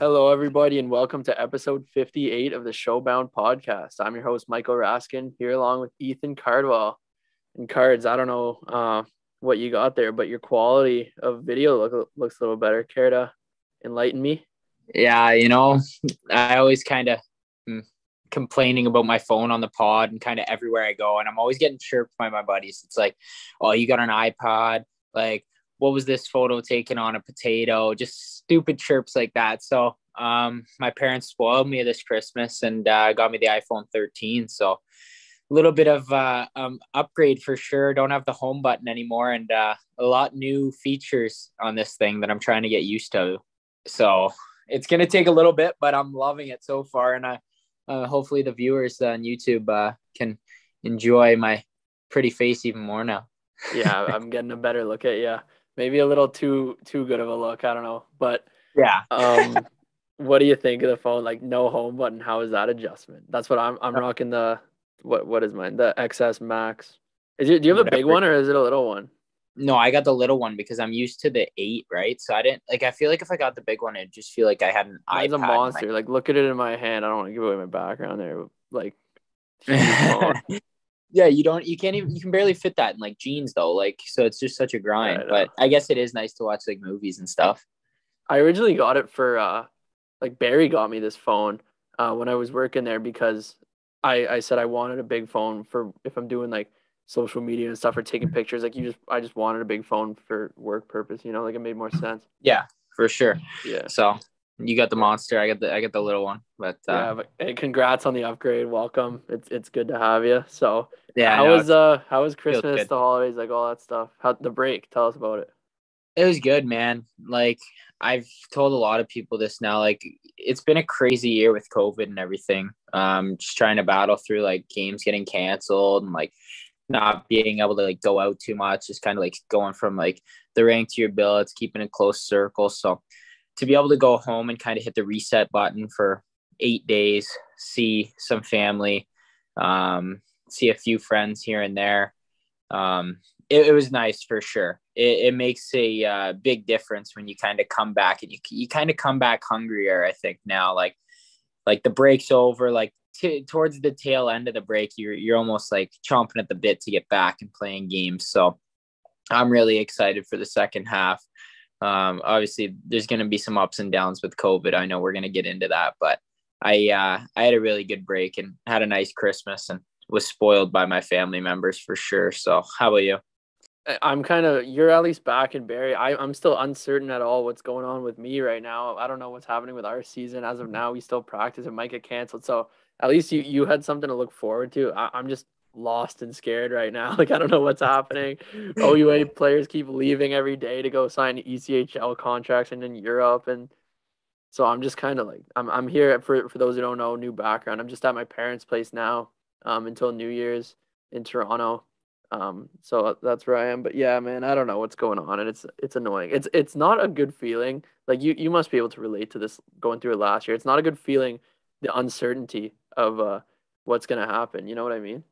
Hello, everybody, and welcome to episode 58 of the Showbound podcast. I'm your host, Michael Raskin, here along with Ethan Cardwell. And Cards, I don't know what you got there, but your quality of video looks a little better. Care to enlighten me? Yeah, I always kind of complaining about my phone on the pod and kind of everywhere I go. And I'm always getting chirped by my buddies. It's like, oh, you got an iPod? Like, what was this photo taken on a potato? Just stupid chirps like that. So my parents spoiled me this Christmas and got me the iPhone 13. So a little bit of upgrade for sure. Don't have the home button anymore, and a lot new features on this thing that I'm trying to get used to. So it's going to take a little bit, but I'm loving it so far. And hopefully the viewers on YouTube can enjoy my pretty face even more now. Yeah, I'm getting a better look at you. Maybe a little too good of a look. I don't know. But yeah. What do you think of the phone? Like, no home button. How is that adjustment? That's what I'm rocking. The what is mine? The XS Max. Do you have a big one or is it a little one? No, I got the little one because I'm used to the 8, right? So I feel like if I got the big one, it'd just feel like I had an iPad. It's a monster. Like, look at it in my hand. I don't want to give away my background there. Like, yeah, you can barely fit that in like jeans though. Like, so it's just such a grind. But I guess it is nice to watch like movies and stuff. I originally got it for like Barry got me this phone when I was working there because I said I wanted a big phone for if I'm doing like social media and stuff or taking pictures. Like I just wanted a big phone for work purpose. Like it made more sense. Yeah, for sure. Yeah. So you got the monster. I got the little one. But but hey, congrats on the upgrade. Welcome. It's good to have you. So yeah. How was Christmas, the holidays, like all that stuff? How the break? Tell us about it. It was good, man. Like I've told a lot of people this now. Like it's been a crazy year with COVID and everything. Just trying to battle through like games getting canceled and like not being able to like go out too much. Just kind of like going from like the rink to your billets, keeping a close circle. So to be able to go home and kind of hit the reset button for 8 days, see some family, see a few friends here and there. It was nice for sure. It makes a big difference when you kind of come back and you kind of come back hungrier. I think now, like the break's over, like towards the tail end of the break, you're almost like chomping at the bit to get back and playing games. So I'm really excited for the second half. Obviously there's going to be some ups and downs with COVID. I know we're going to get into that, but I had a really good break and had a nice Christmas and was spoiled by my family members for sure. So how about you? You're at least back in Barrie. I'm still uncertain at all what's going on with me right now. I don't know what's happening with our season. As of now, we still practice. It might get canceled. So at least you had something to look forward to. I'm just lost and scared right now. Like, I don't know what's happening. OUA players keep leaving every day to go sign ECHL contracts and in Europe. And so I'm just kind of like, I'm here for those who don't know, new background. I'm just at my parents' place now until New Year's in Toronto. So that's where I am. But yeah, man, I don't know what's going on, and it's annoying. It's not a good feeling. Like you must be able to relate to this going through it last year. It's not a good feeling, the uncertainty of what's gonna happen. You know what I mean?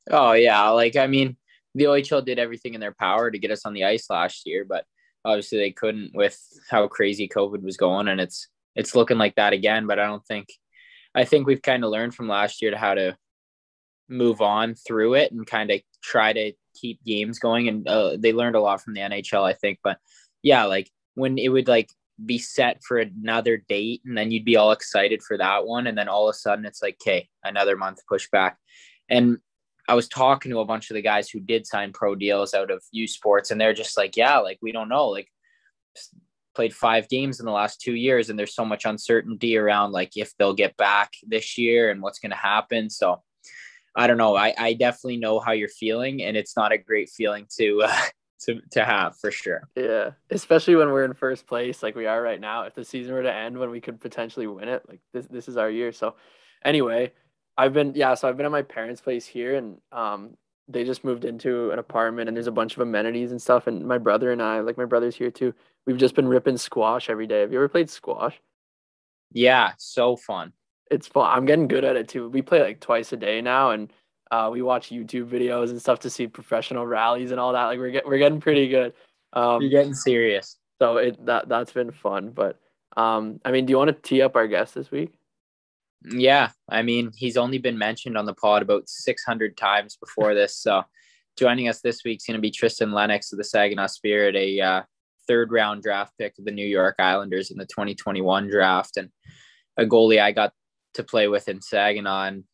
Oh yeah, like I mean, the OHL did everything in their power to get us on the ice last year, but obviously they couldn't with how crazy COVID was going, and it's looking like that again. But I think we've kind of learned from last year to how to move on through it and kind of try to keep games going. And they learned a lot from the NHL, I think. But yeah, like when it would like be set for another date and then you'd be all excited for that one. And then all of a sudden it's like, okay, another month push back. And I was talking to a bunch of the guys who did sign pro deals out of U Sports, and they're just like, yeah, like we don't know, like played 5 games in the last 2 years. And there's so much uncertainty around like if they'll get back this year and what's going to happen. So I don't know. I definitely know how you're feeling, and it's not a great feeling to have for sure. Yeah, especially when we're in first place like we are right now. If the season were to end when we could potentially win it, like this is our year. So anyway, I've been at my parents' place here, and they just moved into an apartment, and there's a bunch of amenities and stuff. And my brother and I, like my brother's here too, we've just been ripping squash every day. Have you ever played squash? Yeah, so fun. It's fun. I'm getting good at it too. We play like twice a day now, and we watch YouTube videos and stuff to see professional rallies and all that. Like we're getting pretty good. You're getting serious. So that's been fun. But I mean, do you want to tee up our guest this week? Yeah, I mean, he's only been mentioned on the pod about 600 times before this. So joining us this week is going to be Tristan Lennox of the Saginaw Spirit, a third-round draft pick of the New York Islanders in the 2021 draft, and a goalie I got to play with in Saginaw. And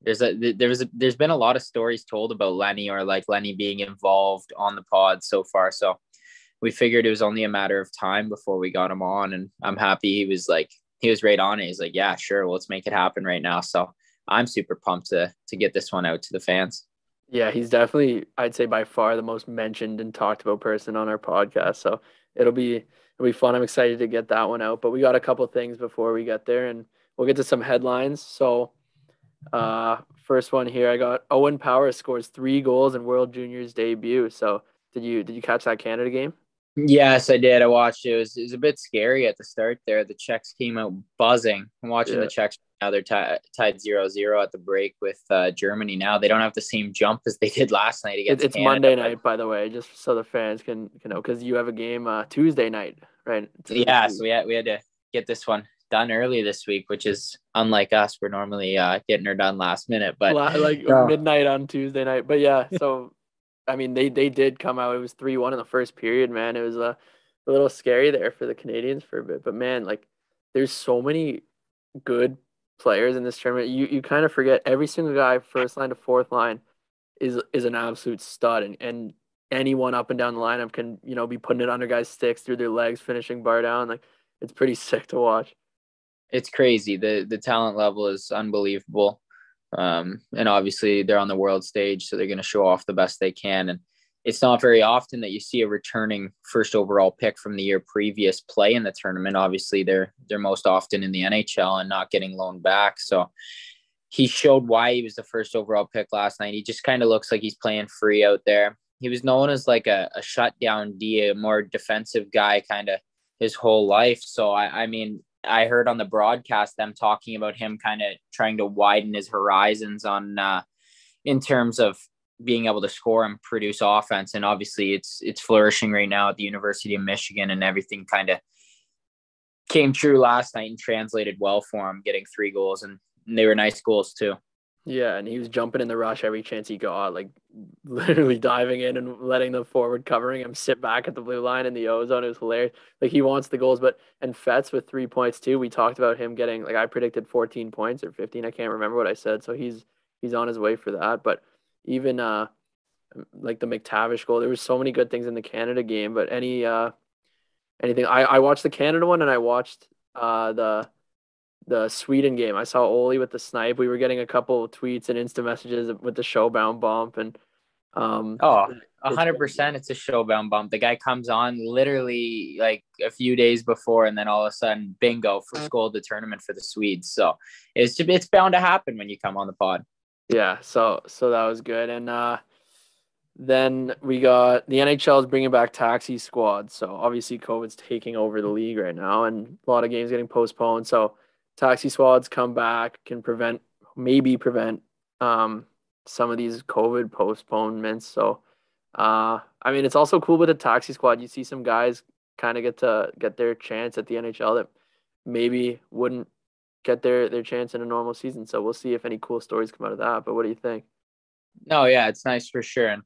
there's been a lot of stories told about Lenny, or like Lenny being involved on the pod so far. So we figured it was only a matter of time before we got him on, and I'm happy he was right on it. He's like, yeah, sure, well, let's make it happen right now. So I'm super pumped to get this one out to the fans. Yeah, he's definitely, I'd say, by far the most mentioned and talked about person on our podcast. So it'll be fun. I'm excited to get that one out. But we got a couple things before we get there, and we'll get to some headlines. So first one here, I got Owen Power scores 3 goals in World Juniors debut. So did you catch that Canada game? Yes, I did. I watched it. It was a bit scary at the start there. The Czechs came out buzzing. I'm watching the Czechs now. They're tied 0-0 at the break with Germany now. They don't have the same jump as they did last night against It's Canada, Monday night, by the way, just so the fans can know, because you have a game Tuesday night, right? Yeah, so we had to get this one done early this week, which is unlike us. We're normally getting her done last minute, but midnight on Tuesday night. But yeah, so I mean, they did come out. It was 3-1 in the first period, man. It was a little scary there for the Canadians for a bit. But man, like, there's so many good players in this tournament. You kind of forget every single guy, first line to fourth line, is an absolute stud, and anyone up and down the lineup can be putting it under guys' sticks, through their legs, finishing bar down. Like, it's pretty sick to watch. It's crazy. The talent level is unbelievable. And obviously they're on the world stage, so they're going to show off the best they can. And it's not very often that you see a returning first overall pick from the year previous play in the tournament. Obviously they're most often in the NHL and not getting loaned back. So he showed why he was the first overall pick last night. He just kind of looks like he's playing free out there. He was known as like a shutdown D, a more defensive guy kind of his whole life. So I mean, I heard on the broadcast them talking about him kind of trying to widen his horizons on in terms of being able to score and produce offense. And obviously it's flourishing right now at the University of Michigan, and everything kind of came true last night and translated well for him, getting 3 goals, and they were nice goals too. Yeah, and he was jumping in the rush every chance he got, like literally diving in and letting the forward covering him sit back at the blue line in the O-zone. It was hilarious. Like, he wants the goals, and Fetz with 3 points too. We talked about him getting, like, I predicted 14 points or 15. I can't remember what I said. So he's on his way for that. But even like the McTavish goal, there was so many good things in the Canada game. But anything, I watched the Canada one, and I watched the Sweden game. I saw Ole with the snipe. We were getting a couple of tweets and Insta messages with the Showbound bump, and 100%, it's a Showbound bump. The guy comes on literally like a few days before, and then all of a sudden, bingo, first goal of the tournament for the Swedes. So it's bound to happen when you come on the pod. Yeah, so that was good. And then we got the NHL is bringing back taxi squads. So obviously COVID's taking over the league right now, and a lot of games getting postponed. So taxi squads come back, can maybe prevent some of these COVID postponements. So I mean, it's also cool with the taxi squad. You see some guys kind of get their chance at the NHL that maybe wouldn't get their chance in a normal season. So we'll see if any cool stories come out of that. But what do you think? No, yeah, it's nice for sure. And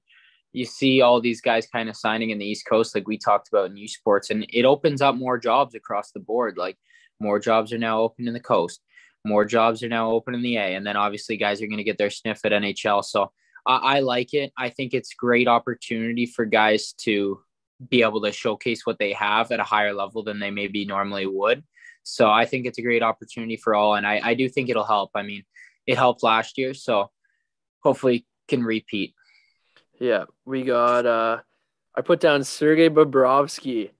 you see all these guys kind of signing in the East Coast, like we talked about in U Sports, and it opens up more jobs across the board. Like, more jobs are now open in the coast. More jobs are now open in the A. And then obviously guys are going to get their sniff at NHL. So I like it. I think it's great opportunity for guys to be able to showcase what they have at a higher level than they maybe normally would. So I think it's a great opportunity for all. And I do think it'll help. I mean, it helped last year, so hopefully can repeat. Yeah, we got I put down Sergei Bobrovsky.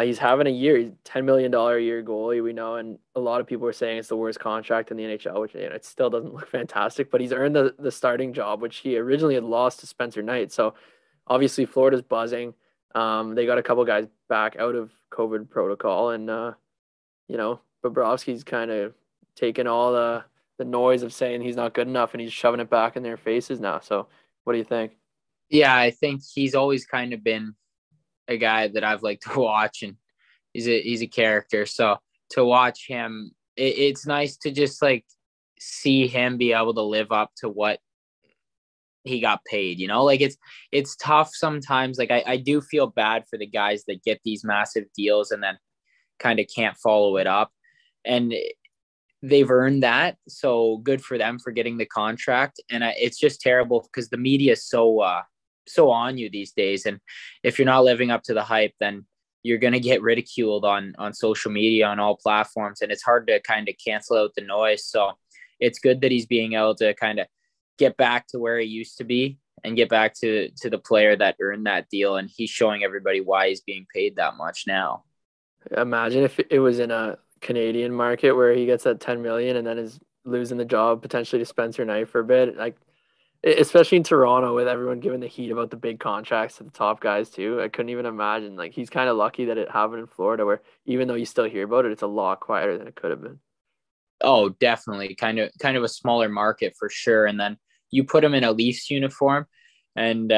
He's having a year. He's $10 million a year goalie, we know, and a lot of people are saying it's the worst contract in the NHL, which it still doesn't look fantastic, but he's earned the starting job, which he originally had lost to Spencer Knight. So obviously Florida's buzzing. They got a couple guys back out of COVID protocol, and Bobrovsky's kind of taken all the noise of saying he's not good enough, and he's shoving it back in their faces now. So what do you think? Yeah, I think he's always kind of been a guy that I've liked to watch, and he's a character. So to watch him. It's nice to just like see him be able to live up to what he got paid, like it's tough sometimes. Like I do feel bad for the guys that get these massive deals and then kind of can't follow it up, and they've earned that. So good for them for getting the contract. And it's just terrible because the media is so on you these days. And if you're not living up to the hype, then you're going to get ridiculed on social media, on all platforms. And it's hard to kind of cancel out the noise. So it's good that he's being able to kind of get back to where he used to be and get back to the player that earned that deal. And he's showing everybody why he's being paid that much now. Imagine if it was in a Canadian market where he gets that 10 million and then is losing the job potentially to Spencer Knight for a bit. Like, especially in Toronto with everyone giving the heat about the big contracts to the top guys too. I couldn't even imagine. Like, he's kind of lucky that it happened in Florida, where even though you still hear about it, it's a lot quieter than it could have been. Oh, definitely. Kind of a smaller market for sure. And then you put him in a Leafs uniform and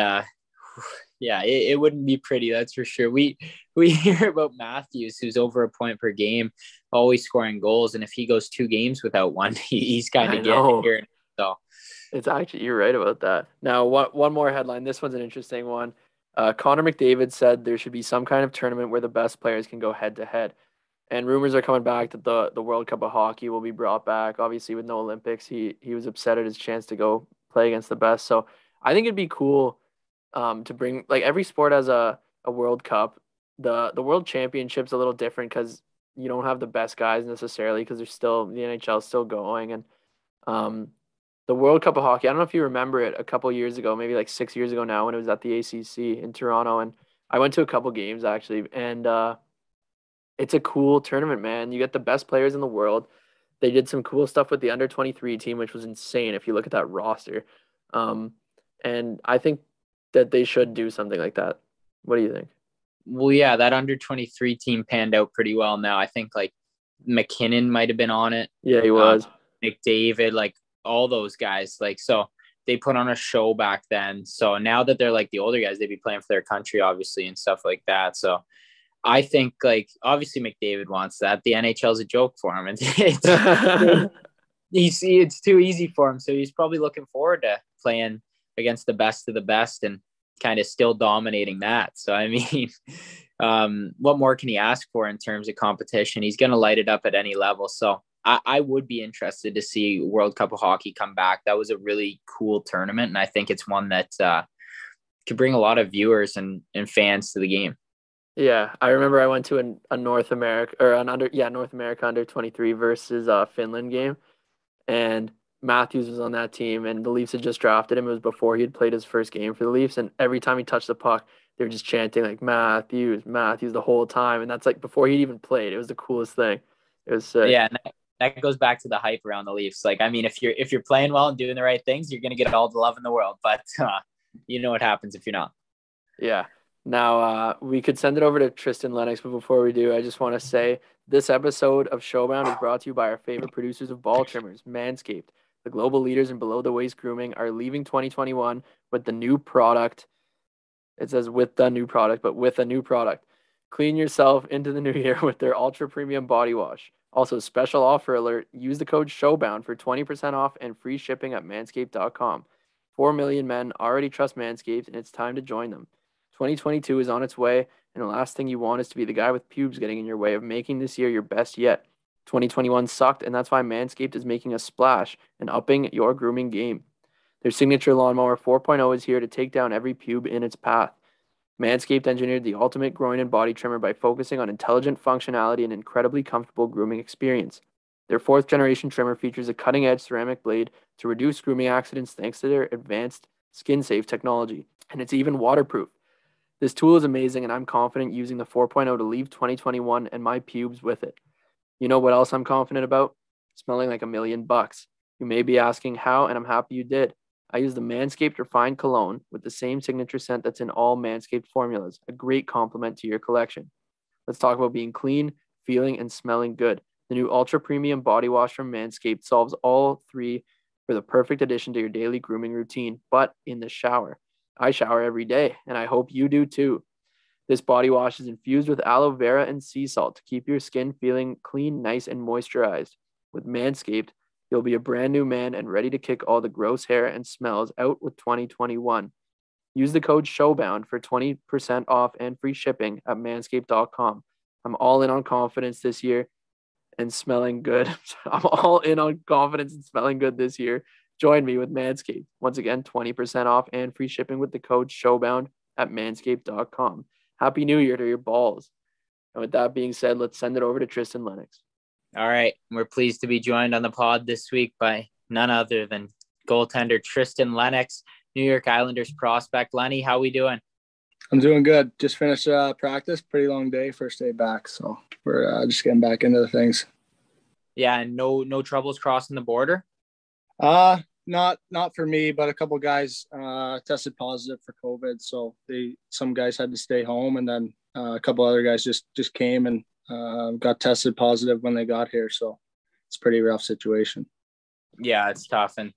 yeah, it wouldn't be pretty. That's for sure. We hear about Matthews, who's over a point per game, always scoring goals. And if he goes 2 games without one, he's kind of getting here. So it's actually, you're right about that. Now, one more headline. This one's an interesting one. Connor McDavid said there should be some kind of tournament where the best players can go head to head. And rumors are coming back that the World Cup of Hockey will be brought back. Obviously, with no Olympics, he was upset at his chance to go play against the best. So I think it'd be cool to bring, like, every sport has a World Cup. The World Championship's a little different because you don't have the best guys necessarily because there's still the NHL is still going. And the World Cup of Hockey, I don't know if you remember it a couple years ago, maybe like 6 years ago now, when it was at the ACC in Toronto. And I went to a couple games actually, and it's a cool tournament, man. You get the best players in the world. They did some cool stuff with the under-23 team, which was insane if you look at that roster. And I think that they should do something like that. What do you think? Well, yeah, that under-23 team panned out pretty well now. I think like McKinnon might have been on it. Yeah, he was. McDavid, like all those guys. Like, so they put on a show back then. So now that they're like the older guys, they'd be playing for their country, obviously, and stuff like that. So I think, like, obviously McDavid wants that. The NHL is a joke for him. It's too easy for him. So he's probably looking forward to playing against the best of the best and kind of still dominating that. So, I mean, what more can he ask for in terms of competition? He's going to light it up at any level. So I would be interested to see World Cup of Hockey come back. That was a really cool tournament. And I think it's one that could bring a lot of viewers and fans to the game. Yeah, I remember I went to a North America North America under 23 versus Finland game, and Matthews was on that team, and the Leafs had just drafted him. It was before he had played his first game for the Leafs, and every time he touched the puck, they were just chanting like Matthews the whole time, and that's like before he'd even played. It was the coolest thing. It was sick. Yeah, and that goes back to the hype around the Leafs. Like, I mean, if you're playing well and doing the right things, you're gonna get all the love in the world, but you know what happens if you're not. Yeah. Now, we could send it over to Tristan Lennox, but before we do, I just want to say this episode of Showbound is brought to you by our favorite producers of ball trimmers, Manscaped. The global leaders in below-the-waist grooming are leaving 2021 with the new product. It says with the new product, but with a new product. Clean yourself into the new year with their ultra-premium body wash. Also, special offer alert, use the code SHOWBOUND for 20% off and free shipping at manscaped.com. 4 million men already trust Manscaped, and it's time to join them. 2022 is on its way, and the last thing you want is to be the guy with pubes getting in your way of making this year your best yet. 2021 sucked, and that's why Manscaped is making a splash and upping your grooming game. Their signature lawnmower 4.0 is here to take down every pube in its path. Manscaped engineered the ultimate groin and body trimmer by focusing on intelligent functionality and incredibly comfortable grooming experience. Their 4th-generation trimmer features a cutting-edge ceramic blade to reduce grooming accidents thanks to their advanced skin-safe technology, and it's even waterproof. This tool is amazing, and I'm confident using the 4.0 to leave 2021 and my pubes with it. You know what else I'm confident about? Smelling like $1,000,000. You may be asking how, and I'm happy you did. I use the Manscaped Refined Cologne with the same signature scent that's in all Manscaped formulas, a great complement to your collection. Let's talk about being clean, feeling, and smelling good. The new Ultra Premium Body Wash from Manscaped solves all three for the perfect addition to your daily grooming routine, but in the shower. I shower every day, and I hope you do too. This body wash is infused with aloe vera and sea salt to keep your skin feeling clean, nice, and moisturized. With Manscaped, you'll be a brand new man and ready to kick all the gross hair and smells out with 2021. Use the code SHOWBOUND for 20% off and free shipping at manscaped.com. I'm all in on confidence this year and smelling good. I'm all in on confidence and smelling good this year. Join me with Manscaped. Once again, 20% off and free shipping with the code SHOWBOUND at manscaped.com. Happy New Year to your balls. And with that being said, let's send it over to Tristan Lennox. All right. We're pleased to be joined on the pod this week by none other than goaltender Tristan Lennox, New York Islanders prospect. Lenny, how we doing? I'm doing good. Just finished practice. Pretty long day, first day back. So we're just getting back into the things. Yeah, and no troubles crossing the border? Not for me, but a couple guys tested positive for COVID. So some guys had to stay home, and then a couple other guys just came and got tested positive when they got here. So it's a pretty rough situation. Yeah, it's tough. And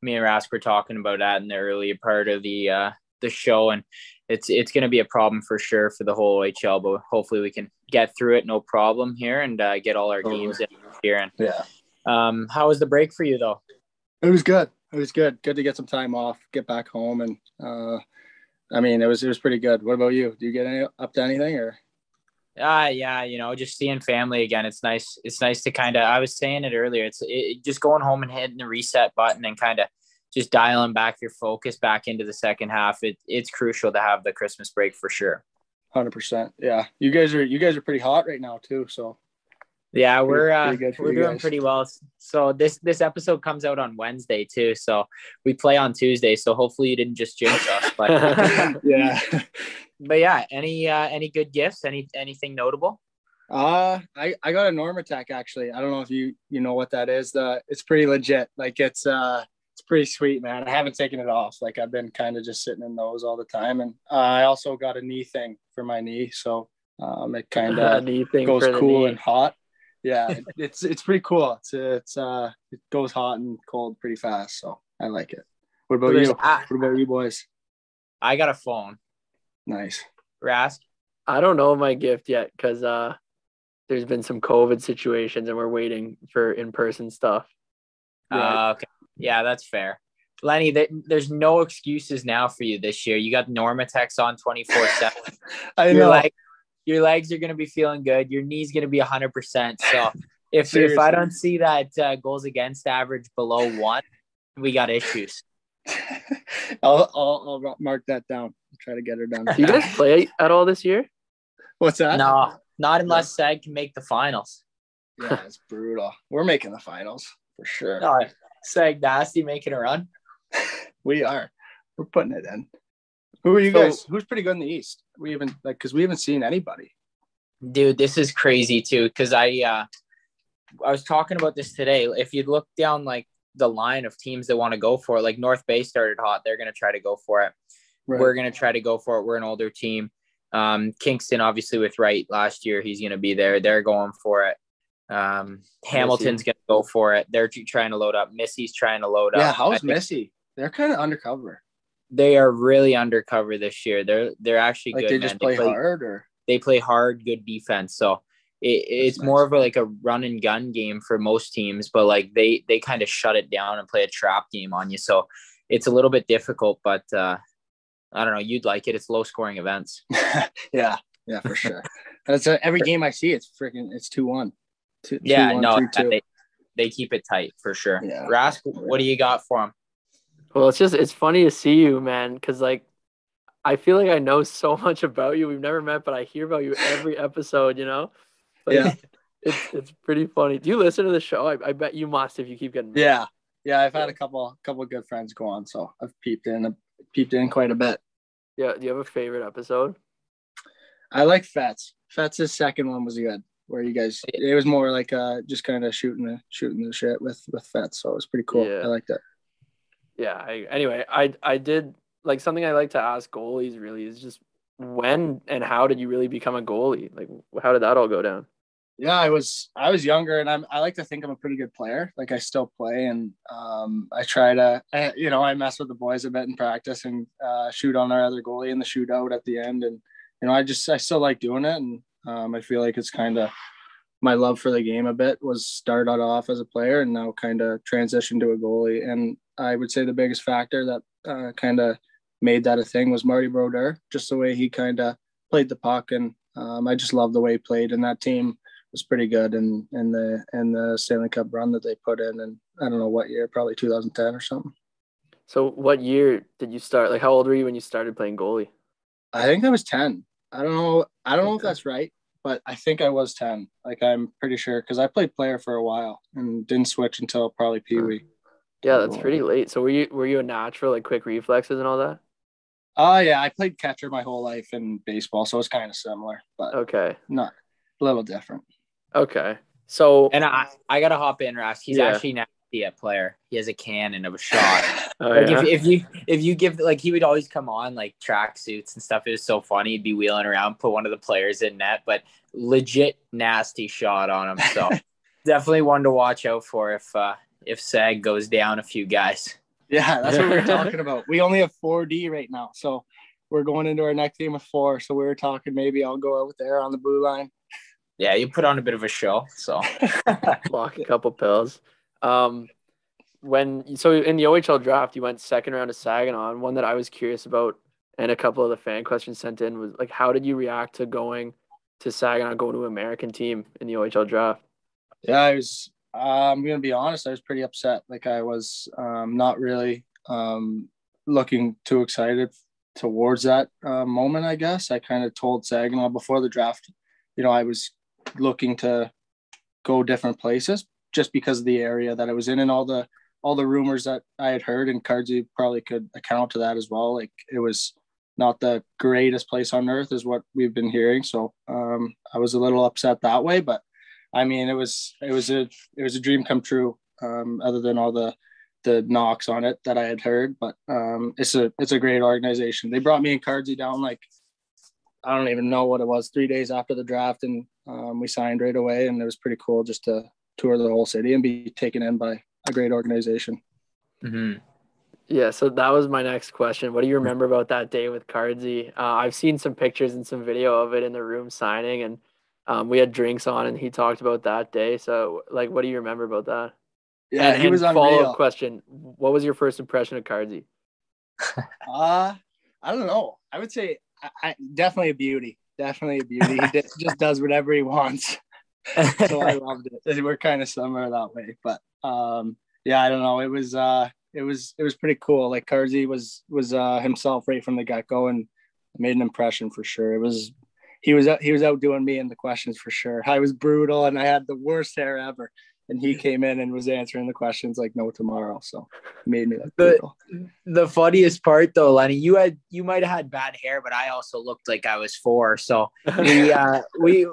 me and Rask were talking about that in the earlier part of the show, and it's going to be a problem for sure for the whole OHL, but hopefully we can get through it no problem here and get all our games in here. And yeah. How was the break for you though? It was good. Good to get some time off, get back home, and it was pretty good. What about you? Do you get up to anything or? Yeah, just seeing family again. It's nice. It's nice to kind of, I was saying it earlier, it's just going home and hitting the reset button and kind of just dialing back your focus back into the second half. It's crucial to have the Christmas break for sure. 100%. Yeah. You guys are pretty hot right now too. So yeah, we're doing guys. pretty well. So this episode comes out on Wednesday too. So we play on Tuesday. So hopefully you didn't just jinx us, but yeah. But yeah, any good gifts? Anything notable? I got a Normatec actually. I don't know if you know what that is. It's pretty legit. Like it's pretty sweet, man. I haven't taken it off. Like I've been kind of just sitting in those all the time. And I also got a knee thing for my knee, so it kind of goes cool and hot. Yeah, it's pretty cool. It goes hot and cold pretty fast, so I like it. What about you? What about you boys? I got a phone. Nice. Rask? I don't know my gift yet because there's been some COVID situations and we're waiting for in-person stuff. Right. Okay. Yeah, that's fair. Lenny, there's no excuses now for you this year. You got Normatex on 24/7. I know. Your legs are going to be feeling good. Your knee's going to be 100%. So if I don't see that goals against average below 1, we got issues. I'll mark that down. Try to get her done. Do you guys play at all this year? What's that? No, not unless Sag can make the finals. Yeah, it's brutal. We're making the finals for sure. No, Sag nasty making a run. We are. We're putting it in. Who are you guys? Who's pretty good in the East? Because we haven't seen anybody. Dude, this is crazy too. Because I was talking about this today. If you look down like the line of teams that want to go for it, like North Bay started hot. They're going to try to go for it. Right. We're going to try to go for it. We're an older team. Kingston, obviously with Wright last year, he's going to be there. They're going for it. Hamilton's going to go for it. They're trying to load up. Missy's trying to load up. Yeah, how's Missy? They're kind of undercover. They are really undercover this year. They're actually good. They just play hard, or they play hard, good defense. So it's nice. More of a run and gun game for most teams, but like they kind of shut it down and play a trap game on you. So it's a little bit difficult, but I don't know. You'd like it. It's low scoring events. Yeah, for sure. That's every game I see. It's 2-1. Yeah, 2-1, no, 3-2. They keep it tight for sure. Yeah. Rask, what do you got for them? Well, it's funny to see you, man, because I feel like I know so much about you. We've never met, but I hear about you every episode, But yeah. It's pretty funny. Do you listen to the show? I bet you must if you keep getting. Yeah. I've had a couple of good friends go on, so I've peeped in quite a bit. Yeah. Do you have a favorite episode? I like Fets. Fets' second one was good, where you guys. It was more like just kind of shooting the shit with Fets, so it was pretty cool. Yeah. I liked it. Yeah. I did like something I like to ask goalies really is just when and how did you really become a goalie? Like, how did that all go down? Yeah, I was younger, and I like to think I'm a pretty good player. Like I still play, and I try to, I mess with the boys a bit in practice and shoot on our other goalie in the shootout at the end, and I still like doing it. And I feel like it's kind of my love for the game a bit was started off as a player and now kind of transitioned to a goalie. And I would say the biggest factor that kind of made that a thing was Marty Brodeur, just the way he kind of played the puck. And I just love the way he played. And that team was pretty good in the Stanley Cup run that they put in. And I don't know what year, probably 2010 or something. So what year did you start? Like, how old were you when you started playing goalie? I think I was 10. I don't know if that's right, but I think I was 10. Like, I'm pretty sure because I played player for a while and didn't switch until probably Pee Wee. Yeah, that's pretty late. So were you a natural, like quick reflexes and all that? Oh yeah, I played catcher my whole life in baseball, so it's kind of similar, but okay, not a little different. Okay, so and I gotta hop in, Rask. He's actually nasty at player. He has a cannon of a shot. If you give, like, he would always come on like track suits and stuff. It was so funny. He'd be wheeling around, put one of the players in net, but legit nasty shot on him. So definitely one to watch out for if Sag goes down a few guys. Yeah, that's what we were talking about. We only have 4D right now, so we're going into our next game with 4. So we were talking maybe I'll go out there on the blue line. Yeah, you put on a bit of a show, so block a couple pills. So in the OHL draft, you went second round to Saginaw, and one that I was curious about, and a couple of the fan questions sent in was like, how did you react to going to Saginaw, going to an American team in the OHL draft? Yeah, I'm going to be honest, I was pretty upset. Like, I was not really looking too excited towards that moment, I guess. I kind of told Saginaw before the draft, I was looking to go different places just because of the area that I was in and all the rumors that I had heard, and Cardsy probably could account to that as well. Like, it was not the greatest place on earth is what we've been hearing. So I was a little upset that way, but I mean, it was a dream come true. Other than all the knocks on it that I had heard, but it's a great organization. They brought me and Cardsy down, like, I don't even know what it was, 3 days after the draft, and we signed right away, and it was pretty cool just to tour the whole city and be taken in by a great organization. Mm-hmm. Yeah, so that was my next question. What do you remember about that day with Cardsy? I've seen some pictures and some video of it in the room signing, and we had drinks on, and he talked about that day. So, like, what do you remember about that? Yeah, he was unreal. Follow-up question: what was your first impression of Cardsy? I don't know. I would say I definitely a beauty. Definitely a beauty. He just does whatever he wants. So I loved it. We're kind of similar that way, but yeah, I don't know. It was pretty cool. Like, Cardsy was himself right from the get-go and made an impression for sure. He was outdoing me in the questions for sure. I was brutal and I had the worst hair ever, and he came in and was answering the questions like no tomorrow. So it made me look brutal. The funniest part though, Lenny, you might have had bad hair, but I also looked like I was 4. So we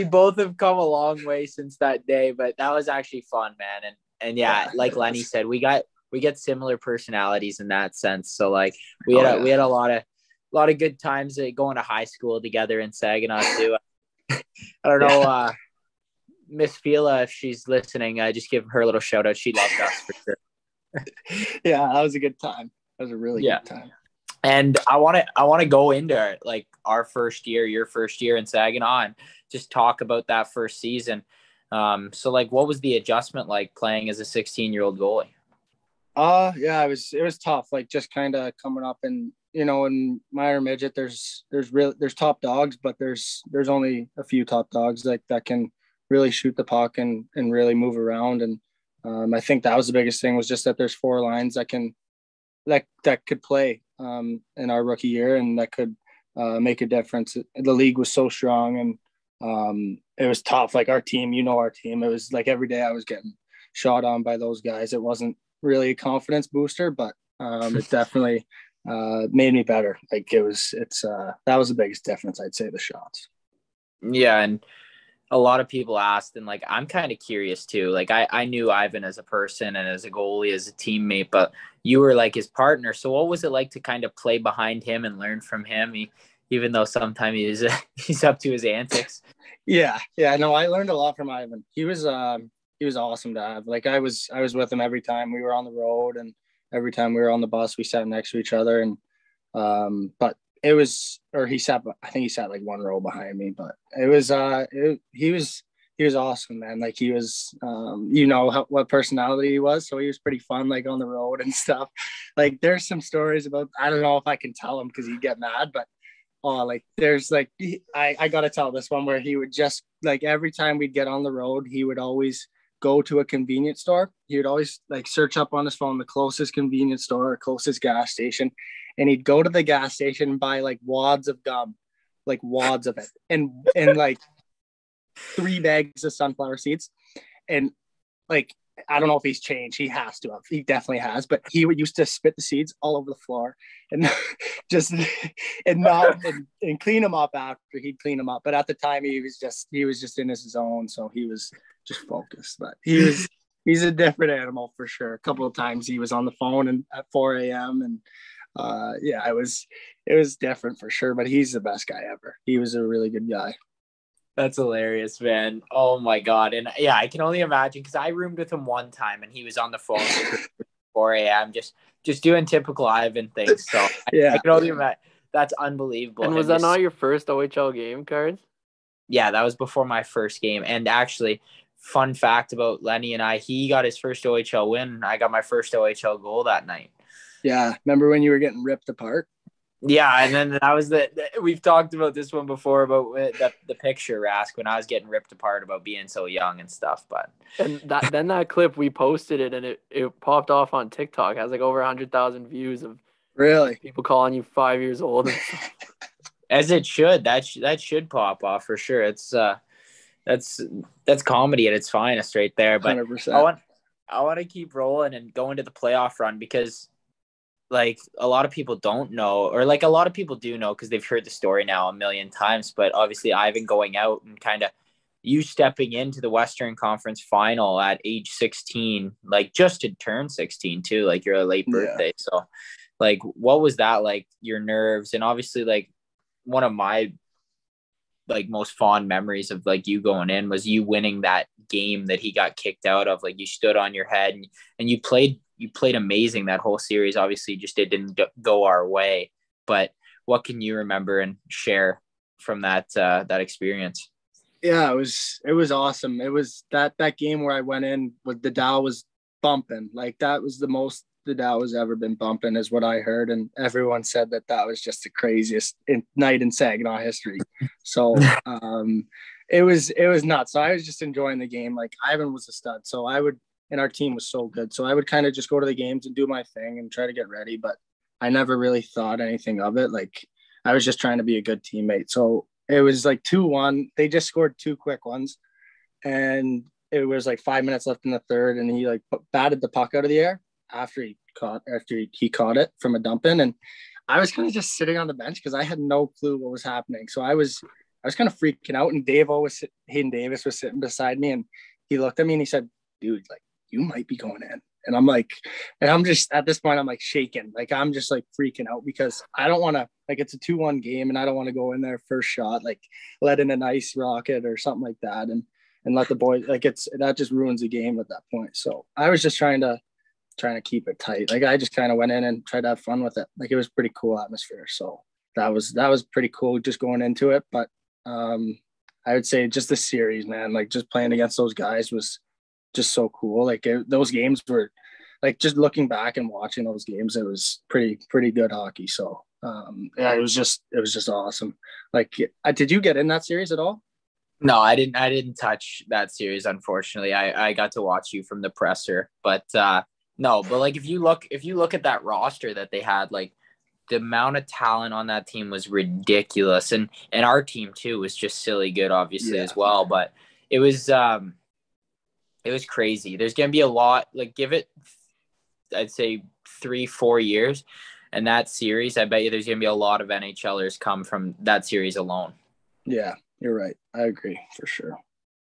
both have come a long way since that day. But that was actually fun, man. And yeah, like Lenny said, we get similar personalities in that sense. So like we had a lot of good times going to high school together in Saginaw too. I don't know. Miss Fila, if she's listening, just give her a little shout out. She loved us for sure. Yeah, that was a good time. That was a really good time. And I want to go into like our first year, your first year in Saginaw, and just talk about that first season. So like, what was the adjustment like playing as a 16-year-old goalie? Yeah, it was tough. Like, just kind of coming up, and in minor midget, there's top dogs, but there's only a few top dogs like that can really shoot the puck and really move around. And I think that was the biggest thing, was just that there's 4 lines that could play in our rookie year, and that could make a difference. The league was so strong, and it was tough. Like, our team, our team, it was like every day I was getting shot on by those guys. It wasn't really a confidence booster, but it definitely made me better. Like, that was the biggest difference, I'd say, the shots. Yeah, and a lot of people asked, and like, I'm kind of curious too. Like, I knew Ivan as a person and as a goalie, as a teammate, but you were like his partner. So what was it like to kind of play behind him and learn from him? Even though sometimes he's up to his antics. Yeah. No, I learned a lot from Ivan. He was awesome to have. Like, I was with him every time we were on the road, and every time we were on the bus, we sat next to each other. And but it was, or I think he sat like one row behind me, but it was, he was awesome, man. Like he was, what personality he was. So he was pretty fun, like on the road and stuff. Like there's some stories about, I don't know if I can tell him because he'd get mad, but like there's like, I got to tell this one where he would just like, every time we'd get on the road, he would always go to a convenience store. He would always like search up on his phone the closest convenience store or closest gas station. And he'd go to the gas station and buy like wads of gum, like wads of it. And like 3 bags of sunflower seeds. And like, I don't know if he's changed. He has to have. He definitely has. But he would used to spit the seeds all over the floor and just and clean them up after he'd clean them up. But at the time, he was just in his zone, so he was just focused. But he's a different animal for sure. A couple of times he was on the phone and at 4 a.m. and it was different for sure. But he's the best guy ever. He was a really good guy. That's hilarious, man. Oh my God. And yeah, I can only imagine because I roomed with him one time and he was on the phone at 4 a.m. just doing typical Ivan things. So I can only imagine. That's unbelievable. And was that not your first OHL game, Cards? Yeah, that was before my first game. And actually, fun fact about Lenny and I, he got his first OHL win. I got my first OHL goal that night. Yeah. Remember when you were getting ripped apart? Yeah, and then that was we've talked about this one before about the picture, Rask, when I was getting ripped apart about being so young and stuff. But and that clip, we posted it and it popped off on TikTok. It has like over 100,000 views of really people calling you 5 years old. As it should. That should pop off for sure. It's that's comedy at its finest right there. But 100%. I want to keep rolling and go into the playoff run because, like, a lot of people don't know, or like a lot of people do know because they've heard the story now a million times. But obviously, Ivan going out and kind of you stepping into the Western Conference final at age 16, like just to turn 16 too, like you're a late birthday. So, like, what was that like? Your nerves, and obviously, like, one of my like most fond memories of like you going in was you winning that game that he got kicked out of. Like you stood on your head and you played amazing that whole series. Obviously just it didn't go our way, but what can you remember and share from that experience? Yeah, it was awesome. It was that game where I went in with the Dow was bumping. Like that was the most the Dow has ever been bumping is what I heard. And everyone said that was just the craziest night in Saginaw history. So it was nuts. So I was just enjoying the game. Like Ivan was a stud. So and our team was so good. So I would kind of just go to the games and do my thing and try to get ready. But I never really thought anything of it. Like I was just trying to be a good teammate. So it was like 2-1. They just scored 2 quick ones. And it was like 5 minutes left in the third. And he like batted the puck out of the air after he caught it from a dump in. And I was kind of just sitting on the bench because I had no clue what was happening. So I was kind of freaking out. And Hayden Davis was sitting beside me and he looked at me and he said, dude, like you might be going in. And I'm just at this point, I'm like shaking. Like I'm just like freaking out because I don't want to, like it's a 2-1 game and I don't want to go in there first shot, like let in an ice rocket or something like that. And let the boys, like that just ruins the game at that point. So I was just trying to keep it tight. Like I just kind of went in and tried to have fun with it. Like it was pretty cool atmosphere. So that was pretty cool just going into it. But I would say just the series, man, like just playing against those guys was just so cool. Like those games were like, just looking back and watching those games, it was pretty good hockey. So it was just awesome. Like, did you get in that series at all? No, I didn't touch that series. Unfortunately, I got to watch you from the presser, but no, but like, if you look at that roster that they had, like the amount of talent on that team was ridiculous. And our team too was just silly good, obviously as well, but it was crazy. There's going to be a lot, like give it, I'd say 3-4 years. And that series, I bet you there's going to be a lot of NHLers come from that series alone. Yeah, you're right. I agree for sure.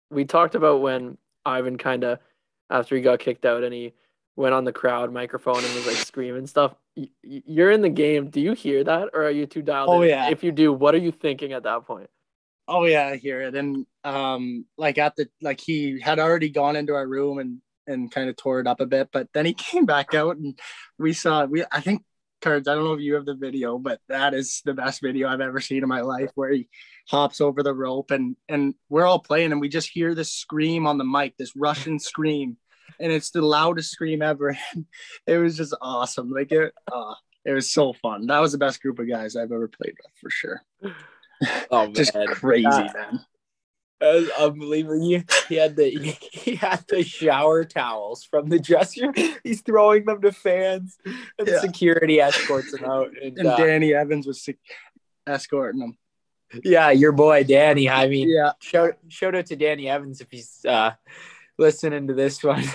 We talked about when Ivan kind of, after he got kicked out and he went on the crowd microphone and was like screaming stuff. You're in the game. Do you hear that or are you too dialed in? Oh, yeah. If you do, what are you thinking at that point? Oh, yeah, I hear it. And he had already gone into our room and kind of tore it up a bit. But then he came back out and I think Cards, I don't know if you have the video, but that is the best video I've ever seen in my life, where he hops over the rope and we're all playing and we just hear this scream on the mic, this Russian scream, and it's the loudest scream ever. It was just awesome. Like it was so fun. That was the best group of guys I've ever played with, for sure. Oh man, just crazy, man. That was unbelievable. He had the shower towels from the dresser. He's throwing them to fans, and security escorts him out. And Danny Evans was escorting him. Yeah, your boy Danny. I mean, yeah. Shout out to Danny Evans if he's listening to this one.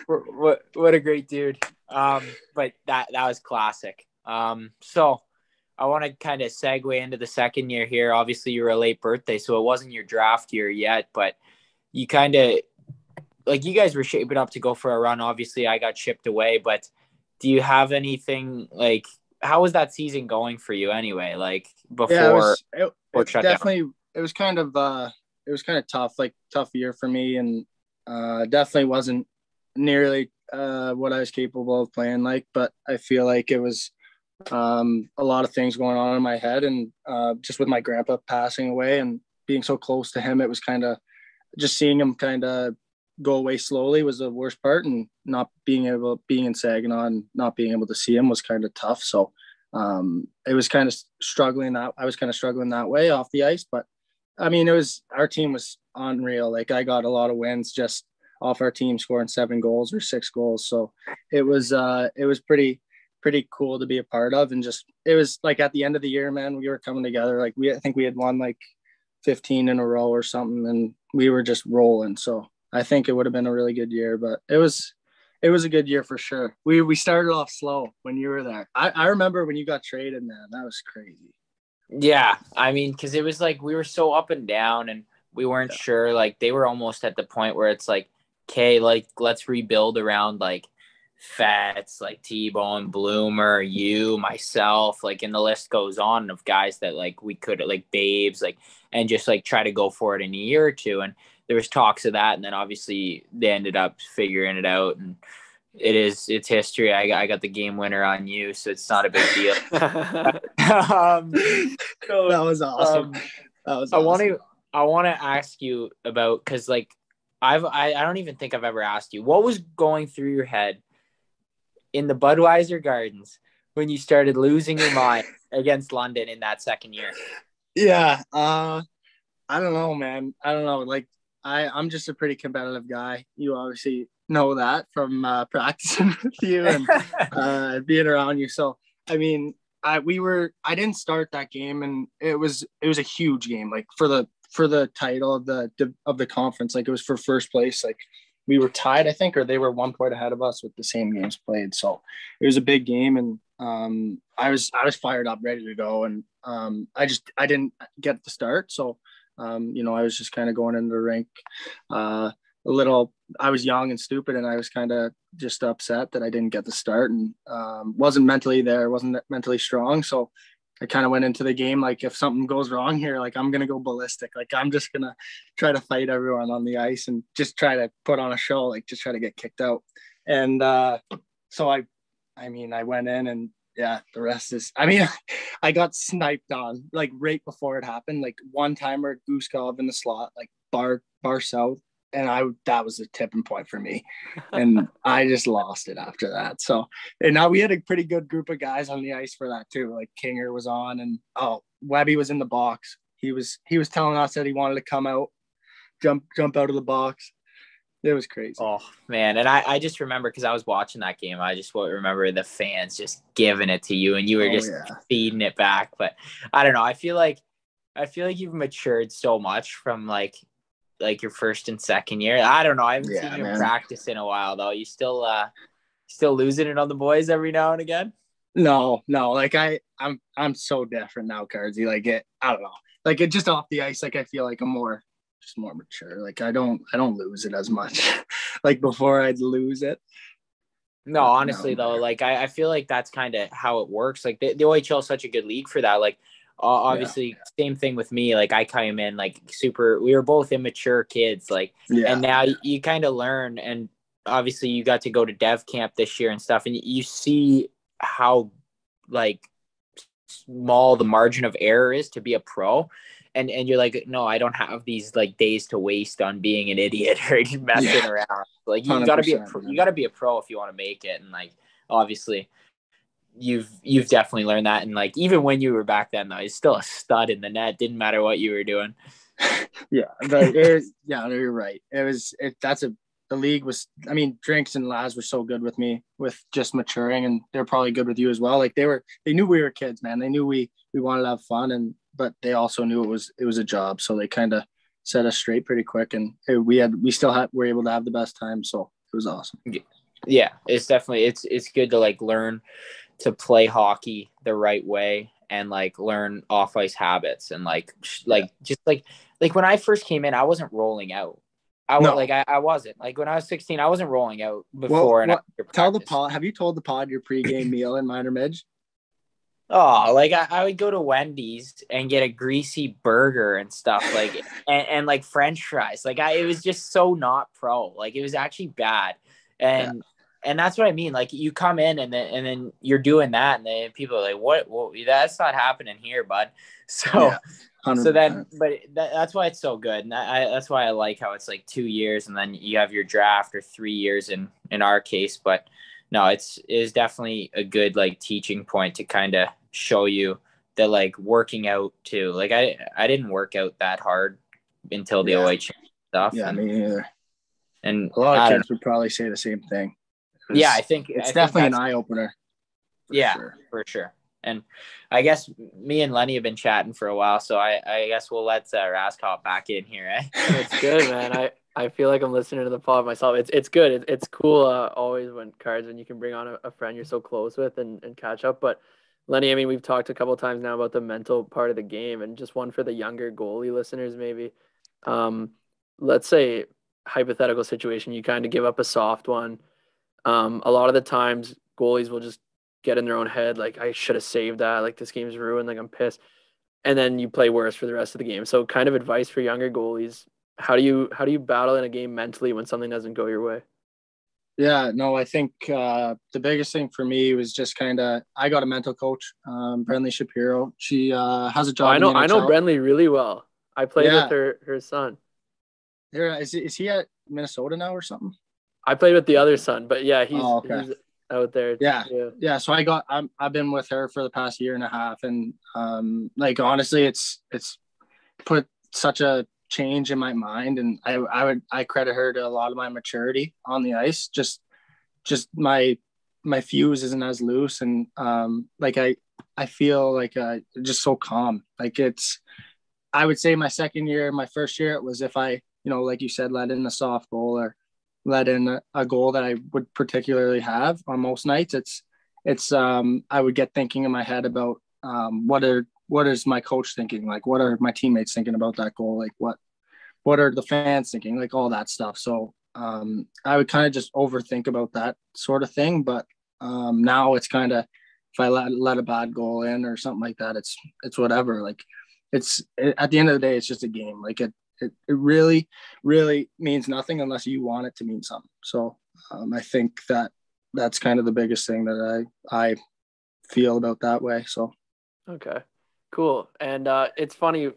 What a great dude. But that was classic. So I want to kind of segue into the second year here. Obviously, you were a late birthday, so it wasn't your draft year yet, but you kind of, like, you guys were shaping up to go for a run. Obviously, I got shipped away, but do you have anything, like, how was that season going for you anyway? Like, before it definitely, it was kind of tough, like, tough year for me, and definitely wasn't nearly what I was capable of playing like, but I feel like it was a lot of things going on in my head, and just with my grandpa passing away and being so close to him, it was kind of just seeing him kind of go away slowly was the worst part, and not being in Saginaw and not being able to see him was kind of tough. So it was kind of struggling I was kind of struggling that way off the ice, but I mean, our team was unreal. Like, I got a lot of wins just off our team scoring 7 goals or 6 goals. So it was pretty cool to be a part of. And just, it was like at the end of the year, man, we were coming together. Like, I think we had won like 15 in a row or something, and we were just rolling. So I think it would have been a really good year, but it was a good year for sure. We started off slow when you were there. I remember when you got traded, man, that was crazy. Yeah. I mean, cause it was like, we were so up and down and we weren't sure. Like, they were almost at the point where it's like, okay, like, let's rebuild around like Fats, like T-Bone, Bloomer, you, myself, like, and the list goes on of guys that like we could, like Babes, like, and just like try to go for it in a year or two. And there was talks of that, and then obviously they ended up figuring it out, and it's history. I got the game winner on you, so it's not a big deal. That was awesome. That was awesome. I want to ask you about, because like I don't even think I've ever asked you, what was going through your head in the Budweiser Gardens when you started losing your mind against London in that second year? Yeah. I don't know, man. I don't know. Like, I'm just a pretty competitive guy. You obviously know that from practicing with you and being around you. So, I mean, I didn't start that game, and it was a huge game, like for the title of the conference. Like, it was for first place. Like, we were tied, I think, or they were 1 point ahead of us with the same games played. So it was a big game, and I was fired up, ready to go, and I didn't get the start. So I was just kind of going into the rink I was young and stupid, and I was kind of just upset that I didn't get the start, and wasn't mentally mentally strong. So I kind of went into the game like, if something goes wrong here, like, I'm going to go ballistic. Like, I'm just going to try to fight everyone on the ice and just try to put on a show, like, just try to get kicked out. And so I went in, and yeah, the rest is, I got sniped on, like, right before it happened. Like, one timer at Gooskov in the slot, like bar south. And that was a tipping point for me. And I just lost it after that. So, and now we had a pretty good group of guys on the ice for that too. Like, Kinger was on, and Webby was in the box. He was telling us that he wanted to come out, jump out of the box. It was crazy. Oh man. And I just remember, because I was watching that game, I just remember the fans just giving it to you, and you were just feeding it back. But I don't know. I feel like you've matured so much from like your first and second year. I don't know. I haven't seen you practice in a while though. You still losing it on the boys every now and again? No. Like, I'm so different now, Cardsy. Like, I don't know. Like, it just off the ice. Like, I feel like I'm more mature. Like, I don't lose it as much. Like, before I'd lose it. No, honestly though, like I feel like that's kind of how it works. Like, the OHL is such a good league for that. Like, obviously same thing with me. Like, I came in like we were both immature kids, like, and now you kind of learn. And obviously you got to go to dev camp this year and stuff, and you see how like small the margin of error is to be a pro. And you're like, no, I don't have these like days to waste on being an idiot or just messing around. Like you gotta be you gotta be a pro if you want to make it. And like, obviously you've definitely learned that. And like, even when you were back then though, he's still a stud in the net. Didn't matter what you were doing. Yeah, you're right. The league was, I mean, Rinks and Laz were so good with me with just maturing, and they're probably good with you as well. Like they knew we were kids, man. They knew we wanted to have fun, but they also knew it was a job. So they kind of set us straight pretty quick, and we were able to have the best time. So it was awesome. Yeah, it's definitely, it's good to like learn to play hockey the right way and like learn off ice habits and just when I first came in, I wasn't rolling out. I wasn't like when I was 16, I wasn't rolling out before. Tell the pod. Have you told the pod your pregame meal in minor midge? Oh, like I would go to Wendy's and get a greasy burger and stuff like, and like French fries. Like it was just so not pro. Like it was actually bad. And that's what I mean. Like you come in and then you're doing that, and then people are like, "What? Well, that's not happening here, bud." So, that's why it's so good, and that's why I like how it's like 2 years, and then you have your draft, or 3 years in our case. But no, it is definitely a good like teaching point to kind of show you that like working out too. Like I didn't work out that hard until the OHL stuff. Yeah, me neither. And a lot of kids would probably say the same thing. I think it's definitely an eye opener. For sure. And I guess me and Lenny have been chatting for a while, so I guess we'll let Rask hop back in here. It's good, man. I feel like I'm listening to the pod myself. It's good. It's cool always when you can bring on a friend you're so close with and catch up. But Lenny, I mean, we've talked a couple of times now about the mental part of the game, and just one for the younger goalie listeners maybe. Let's say hypothetical situation, you kind of give up a soft one. A lot of the times goalies will just get in their own head, like I should have saved that, like this game's ruined, like I'm pissed, and then you play worse for the rest of the game. So kind of advice for younger goalies, how do you battle in a game mentally when something doesn't go your way? Yeah, no, I think the biggest thing for me was just I got a mental coach, Brenly Shapiro. She has a job. I know Brenly really well. I played with her son. Is he at Minnesota now or something? I played with the other son, but yeah, he's out there. Yeah. So I've been with her for the past year and a half, and like honestly, it's put such a change in my mind, and I credit her to a lot of my maturity on the ice. Just my fuse isn't as loose, and like I feel like just so calm. Like I would say my second year, my first year, it was if I, like you said, let in a soft goal or let in a goal that I would particularly have on most nights. It's I would get thinking in my head about what is my coach thinking? Like, what are my teammates thinking about that goal? Like, what are the fans thinking? Like all that stuff. So I would kind of just overthink about that sort of thing. But now it's kind of, if I let a bad goal in or something like that, it's whatever. Like at the end of the day, it's just a game. Like it really, really means nothing unless you want it to mean something. So I think that's kind of the biggest thing that I feel about that way. So. Okay, cool. And it's funny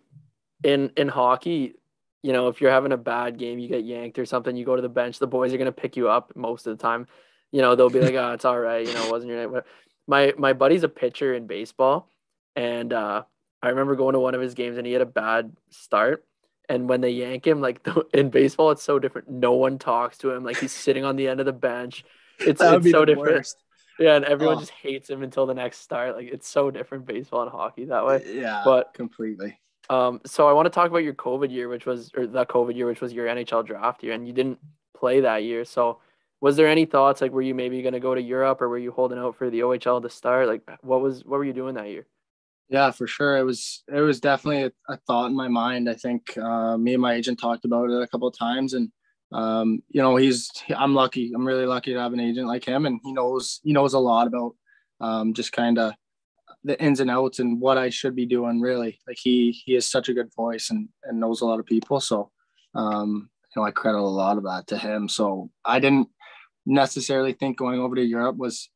in hockey, if you're having a bad game, you get yanked or something, you go to the bench, the boys are going to pick you up most of the time. They'll be like, oh, it's all right. It wasn't your night. My buddy's a pitcher in baseball. And I remember going to one of his games and he had a bad start. And when they yank him, like in baseball, it's so different. No one talks to him. Like he's sitting on the end of the bench. It's so different. Worst. Yeah, and everyone just hates him until the next start. Like it's so different baseball and hockey that way. Yeah, but completely. So I want to talk about your COVID year, which was your NHL draft year, and you didn't play that year. So was there any thoughts, like were you maybe going to go to Europe, or were you holding out for the OHL to start? Like what were you doing that year? Yeah, for sure. It was definitely a thought in my mind. I think me and my agent talked about it a couple of times, and I'm lucky. I'm really lucky to have an agent like him, and he knows a lot about just kind of the ins and outs and what I should be doing. Really, like he has such a good voice and knows a lot of people. So I credit a lot of that to him. So I didn't necessarily think going over to Europe was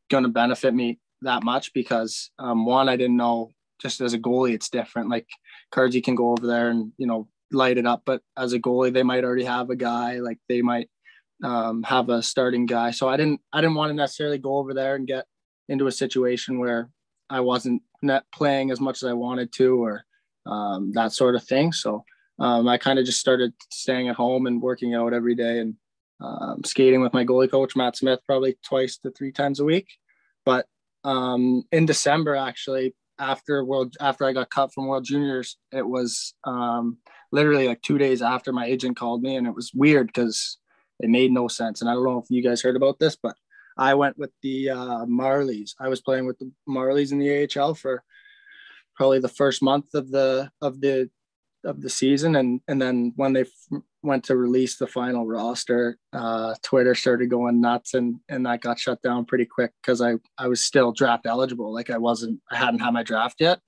going to benefit me that much because one, I didn't know, just as a goalie, it's different. Like Cardsy can go over there and, light it up. But as a goalie, they might already have a guy, like they might have a starting guy. So I didn't want to necessarily go over there and get into a situation where I wasn't playing as much as I wanted to, or that sort of thing. So I kind of just started staying at home and working out every day and skating with my goalie coach, Matt Smith, probably 2 to 3 times a week. But in December, actually, after I got cut from World Juniors, it was literally like 2 days after my agent called me, and it was weird because it made no sense. And I don't know if you guys heard about this, but I went with the Marlies. I was playing with the Marlies in the AHL for probably the first month of the season, and then when they went to release the final roster, Twitter started going nuts, and that got shut down pretty quick because I was still draft eligible. Like I hadn't had my draft yet,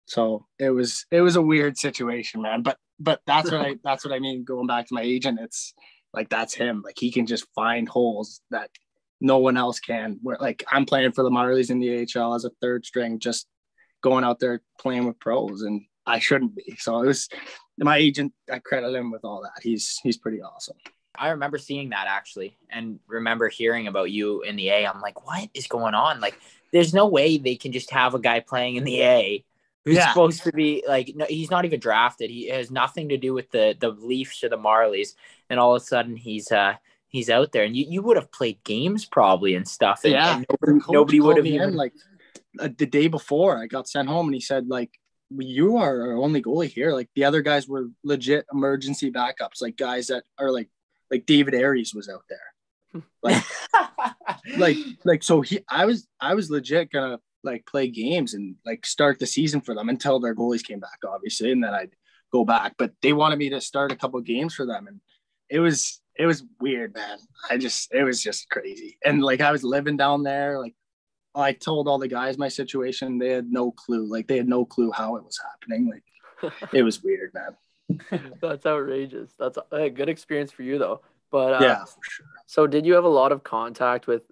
so it was a weird situation, man. But that's what I mean. Going back to my agent, it's like that's him. Like he can just find holes that no one else can. Where like I'm playing for the Marlies in the AHL as a third string, just going out there playing with pros, and I shouldn't be. So it was my agent. I credit him with all that. He's pretty awesome. I remember seeing that actually, and remember hearing about you in the A. I'm like, what is going on? Like, there's no way they can just have a guy playing in the A who's supposed to be like, no, he's not even drafted. He has nothing to do with the Leafs or the Marlies, and all of a sudden he's out there, and you would have played games probably and stuff. And, and nobody would have even like the day before I got sent home, and he said like, you are our only goalie here. Like the other guys were legit emergency backups, like guys that are like David Aries was out there. Like so I was legit gonna like play games and like start the season for them until their goalies came back, obviously, and then I'd go back. But they wanted me to start a couple of games for them, and it was weird, man. It was just crazy. And like I was living down there, like I told all the guys my situation. They had no clue. Like they had no clue how it was happening. Like it was weird, man. That's outrageous. That's a good experience for you though. But yeah, for sure. So did you have a lot of contact with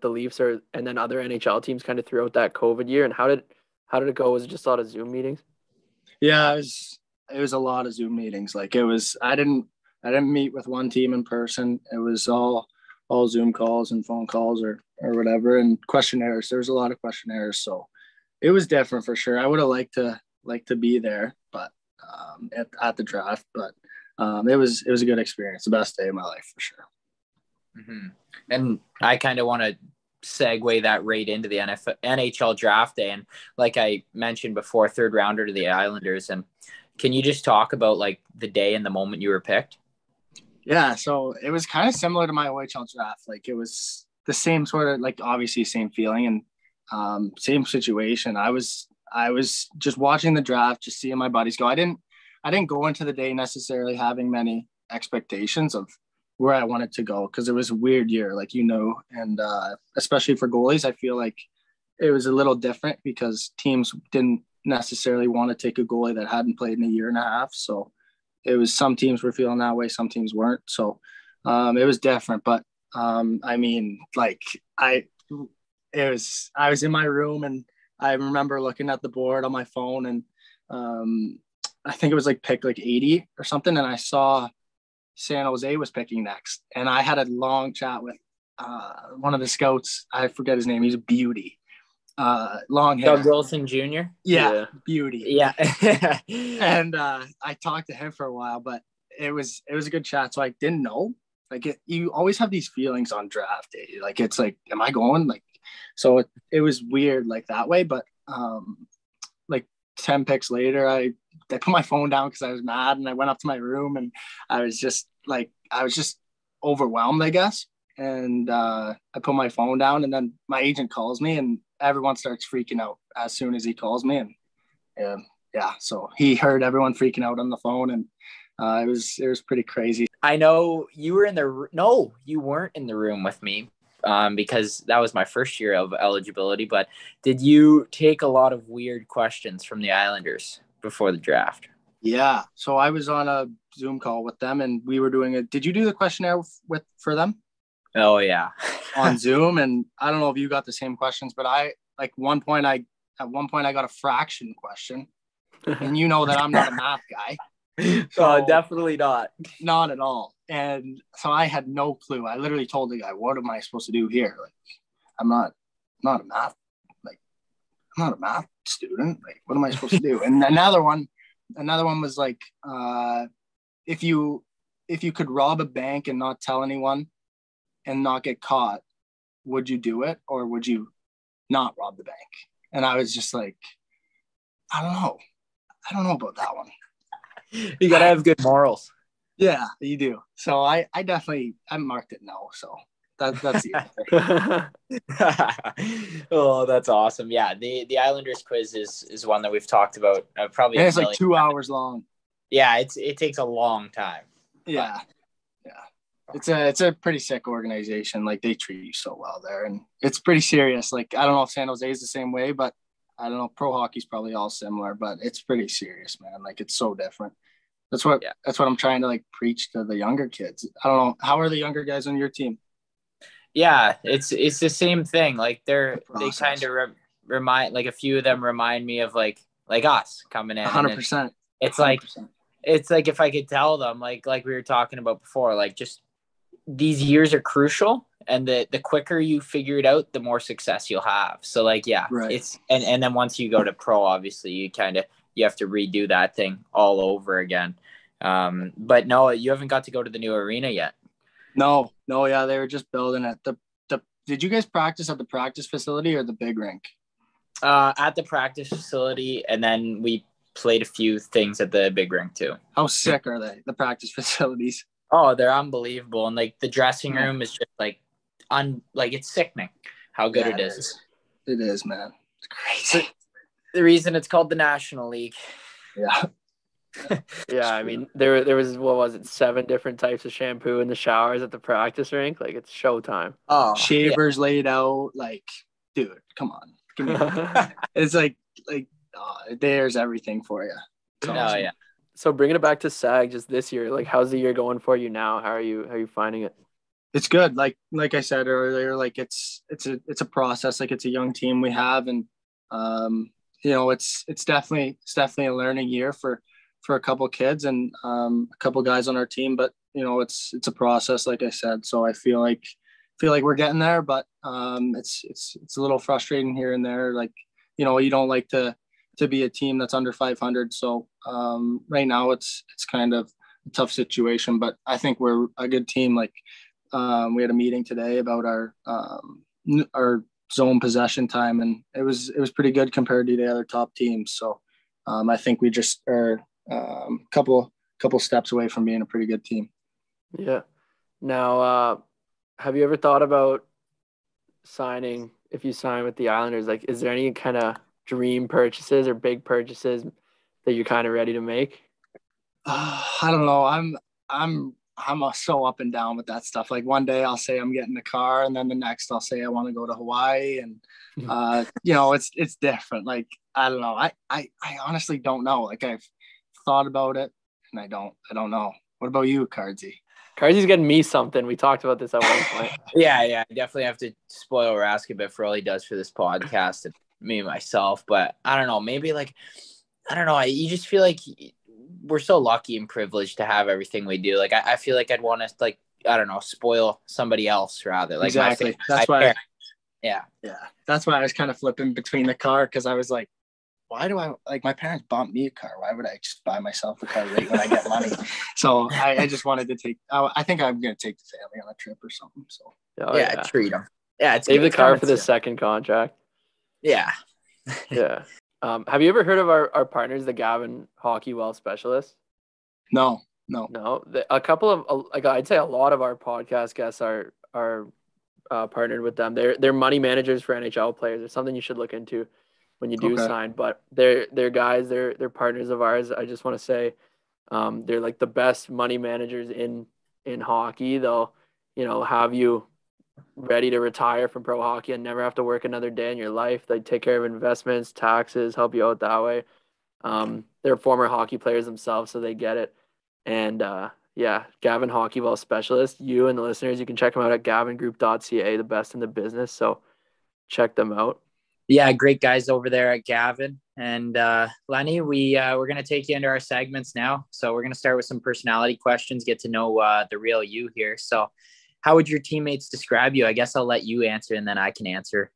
the Leafs and then other NHL teams kind of throughout that COVID year? And how did it go? Was it just a lot of Zoom meetings? Yeah, it was a lot of Zoom meetings. Like it was, I didn't meet with one team in person. It was all Zoom calls and phone calls or whatever, and questionnaires. There was a lot of questionnaires, so it was different for sure. I would have liked to be there, but at the draft, but it was a good experience, the best day of my life for sure. Mm-hmm. And I kind of want to segue that right into the NHL draft day, and like I mentioned before, third rounder to the Islanders. And can you just talk about like the day and the moment you were picked? Yeah, so it was kind of similar to my OHL draft. Like it was the same sort of, like obviously same feeling and same situation. I was just watching the draft, just seeing my buddies go. I didn't go into the day necessarily having many expectations of where I wanted to go because it was a weird year, like and especially for goalies, I feel like it was a little different because teams didn't necessarily want to take a goalie that hadn't played in a year and a half. So it was, some teams were feeling that way, some teams weren't. So it was different. But I mean, like I was in my room and I remember looking at the board on my phone and I think it was like pick like 80 or something. And I saw San Jose was picking next. And I had a long chat with one of the scouts. I forget his name. He's a beauty. Long hair. Doug Wilson Jr. Yeah. Beauty. Yeah. And I talked to him for a while, but it was a good chat. So I didn't know. Like you always have these feelings on draft day. Like it's like, am I going? Like, so it was weird like that way. But like 10 picks later, I put my phone down because I was mad, and I went up to my room and I was just overwhelmed, I guess. And I put my phone down, and then my agent calls me, and everyone starts freaking out as soon as he calls me. And yeah, so he heard everyone freaking out on the phone, and it was pretty crazy. I know you were you weren't in the room with me because that was my first year of eligibility. But did you take a lot of weird questions from the Islanders before the draft? Yeah, so I was on a Zoom call with them, and we were doing did you do the questionnaire for them? Oh yeah. On Zoom, and I don't know if you got the same questions, but I Like at one point I got a fraction question, and you know that I'm not a math guy. So, definitely not. Not at all. And so I had no clue. I literally told the guy, "What am I supposed to do here? Like, I'm not a math, like, I'm not a math student. Like, what am I supposed to do?" And another one was like, if you could rob a bank and not tell anyone and not get caught, would you do it, or would you not rob the bank? And I was just like, I don't know about that one. You gotta have good morals. Yeah, you do. So I definitely marked it no. So that's the answer. Oh, that's awesome. Yeah, the Islanders quiz is one that we've talked about probably. And it's like 2 hours long. Yeah, it takes a long time. Yeah. It's a pretty sick organization. Like, they treat you so well there, and it's pretty serious. Like, I don't know if San Jose is the same way, but I don't know. Pro hockey's probably all similar, but it's pretty serious, man. Like, it's so different. That's what I'm trying to like preach to the younger kids. I don't know. How are the younger guys on your team? Yeah, it's the same thing. Like, they kind of remind, like, a few of them remind me of like us coming in. 100%. It's 100%. It's like if I could tell them, like we were talking about before, like, just these years are crucial, and the quicker you figure it out, the more success you'll have. So, like, yeah, right. It's and then once you go to pro, obviously you have to redo that thing all over again. But no, you haven't got to go to the new arena yet. No, yeah, they were just building it. Did you guys practice at the practice facility or the big rink? At the practice facility, and then we played a few things at the big rink too. How sick are they, the practice facilities? Oh, they're unbelievable. And like the dressing room is just like it's sickening how good it is. It is, man. It's crazy. The reason it's called the National League. Yeah. Yeah, I mean, there was, what was it, 7 different types of shampoo in the showers at the practice rink. Like, it's showtime. Oh, shavers laid out. Like, dude, come on. Give me it's like there's everything for you. Oh, awesome. Yeah. So bringing it back to SAG just this year, like, how's the year going for you now? How are you finding it? It's good. Like I said earlier, like it's a process. Like, it's a young team we have, and it's definitely a learning year for a couple kids and a couple guys on our team. But it's a process, like I said. So I feel like we're getting there, but it's a little frustrating here and there. Like, you don't like to be a team that's under 500. So right now it's kind of a tough situation, but I think we're a good team. Like, we had a meeting today about our zone possession time, and it was pretty good compared to the other top teams. So I think we just are couple steps away from being a pretty good team. Yeah. Now, have you ever thought about signing, if you sign with the Islanders, like, is there any kind of dream purchases or big purchases that you're kind of ready to make? I don't know. I'm so up and down with that stuff. Like, one day I'll say I'm getting a car, and then the next I'll say I want to go to Hawaii, and it's different. Like, I don't know. I honestly don't know. Like, I've thought about it, and I don't know. What about you, Cardsy? Cardsy's getting me something. We talked about this at one point. Yeah, I definitely have to spoil Rask a bit for all he does for this podcast and me myself. But I don't know. Maybe, like, I don't know. You just feel like we're so lucky and privileged to have everything we do. Like, I feel like I'd want to, like, I don't know, spoil somebody else rather. Like, exactly. That's why. Yeah. That's why I was kind of flipping between the car, because I was like, why do I, like, my parents bought me a car. Why would I just buy myself a car right when I get money? So I just wanted to take, I think I'm going to take the family on a trip or something. So treat them. Yeah. Save the car for the second contract. Yeah. Yeah. Have you ever heard of our partners, the Gavin Hockey Wealth Specialists? No. A couple of, like, I'd say a lot of our podcast guests are partnered with them. They're money managers for NHL players. It's something you should look into when you do sign. But they're guys. They're partners of ours. I just want to say, they're like the best money managers in hockey. They'll have you ready to retire from pro hockey and never have to work another day in your life. They take care of investments, taxes, help you out that way. They're former hockey players themselves, so they get it. And Gavin Hockey Wealth Specialist, you and the listeners, you can check them out at gavingroup.ca, the best in the business. So check them out. Yeah, great guys over there at Gavin and Lenny. We're gonna take you into our segments now. So we're gonna start with some personality questions, get to know the real you here. So, how would your teammates describe you? I guess I'll let you answer, and then I can answer.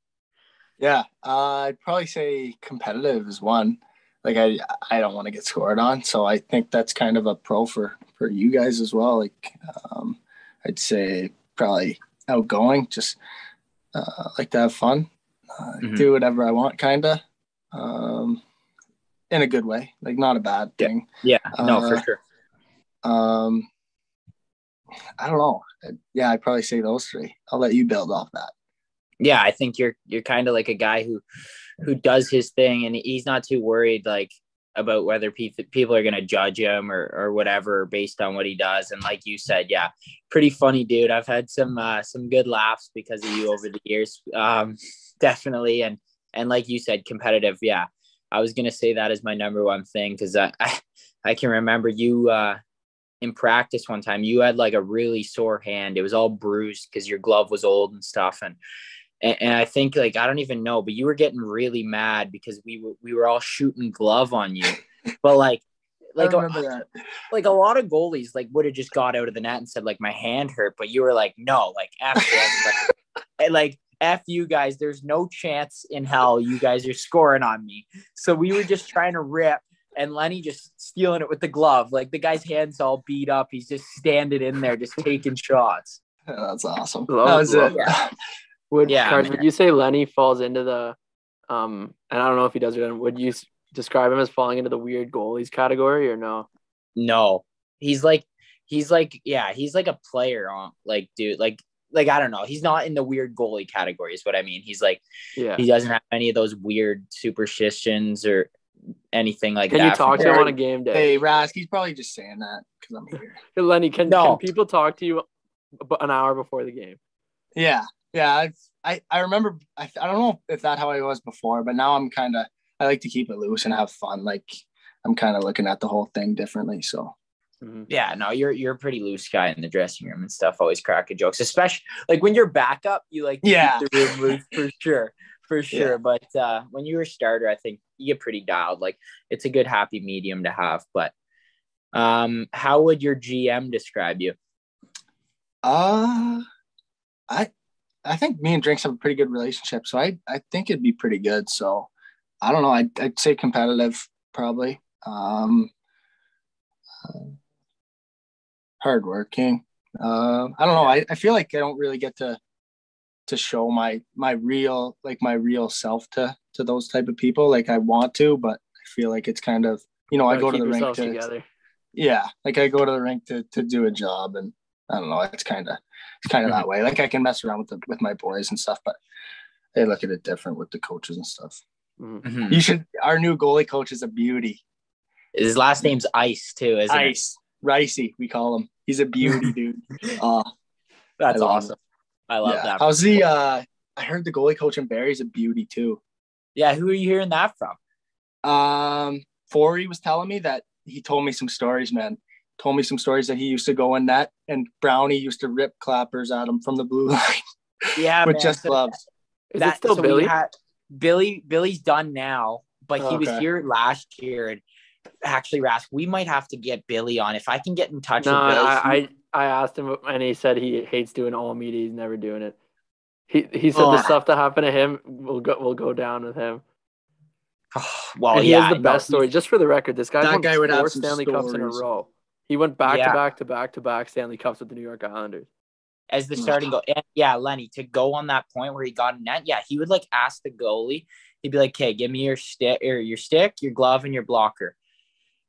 Yeah, I'd probably say competitive is one. Like I don't want to get scored on, so I think that's kind of a pro for you guys as well. Like I'd say probably outgoing, just like to have fun, do whatever I want, kind of, in a good way, like not a bad thing. Yeah, no, for sure. I don't know. Yeah, I'd probably say those three. I'll let you build off that. Yeah, I think you're kind of like a guy who does his thing, and he's not too worried like about whether people are going to judge him or whatever based on what he does. And like you said, yeah, pretty funny dude. I've had some good laughs because of you over the years. Definitely. And like you said, competitive. Yeah. I was going to say that as my number one thing. Cause I can remember you, in practice one time, you had like a really sore hand. It was all bruised because your glove was old and stuff. And I think like, I don't even know, but you were getting really mad because we were all shooting glove on you. But like a lot of goalies like would have just got out of the net and said like my hand hurt, but you were like, no, like like F you guys, there's no chance in hell you guys are scoring on me. So we were just trying to rip, and Lenny just stealing it with the glove. Like the guy's hand's all beat up. He's just standing in there, just taking shots. Yeah, that's awesome. That was it. Yeah. Would you say Lenny falls into the, and I don't know if he does it, would you describe him as falling into the weird goalies category or no? No, he's like a player on like, dude, like, I don't know. He's not in the weird goalie category is what I mean. He's like, he doesn't have any of those weird superstitions or anything like that. Can you talk to him on a game day? Hey, Rask, he's probably just saying that because I'm here. Hey, Lenny, can people talk to you an hour before the game? Yeah. I remember, I don't know if that's how I was before, but now I like to keep it loose and have fun. Like I'm kind of looking at the whole thing differently. So yeah, no, you're a pretty loose guy in the dressing room and stuff, always cracking jokes, especially like when you're backup, you like to keep the room loose for sure. Yeah. But when you're a starter, I think you get pretty dialed. Like it's a good happy medium to have. But how would your GM describe you? I think me and Drinks have a pretty good relationship, so I think it'd be pretty good. So I don't know. I'd say competitive, probably. Hardworking. I don't know. I feel like I don't really get to show my real self to those type of people. Like I want to, but I feel like it's kind of, I go to the rink together. Yeah, like I go to the rink to do a job, and I don't know. It's kind of that way. Like I can mess around with my boys and stuff, but they look at it different with the coaches and stuff. Mm-hmm. Our new goalie coach is a beauty. His last name's Ice too, isn't it? Ice. Ricey, we call him. He's a beauty, dude. That's awesome. I love that. How's the I heard the goalie coach in Barrie's a beauty too. Yeah, who are you hearing that from? Forey was telling me that he told me some stories, man. Told me some stories that he used to go in net and Brownie used to rip clappers at him from the blue line. Yeah, with just gloves. Is that still Billy? Billy's done now, but he was here last year. And actually, Rask, we might have to get Billy on. If I can get in touch with Billy. I asked him, and he said he hates doing all media. He's never doing it. He said the stuff that happened to him will go down with him. Well, and he has the best story. Just for the record, this guy would have 4 Stanley Cups in a row. He went back to back Stanley Cups with the New York Islanders. As the starting goal. And yeah, Lenny, to go on that point where he got in net, he would like ask the goalie, he'd be like, okay, give me your stick, your glove, and your blocker.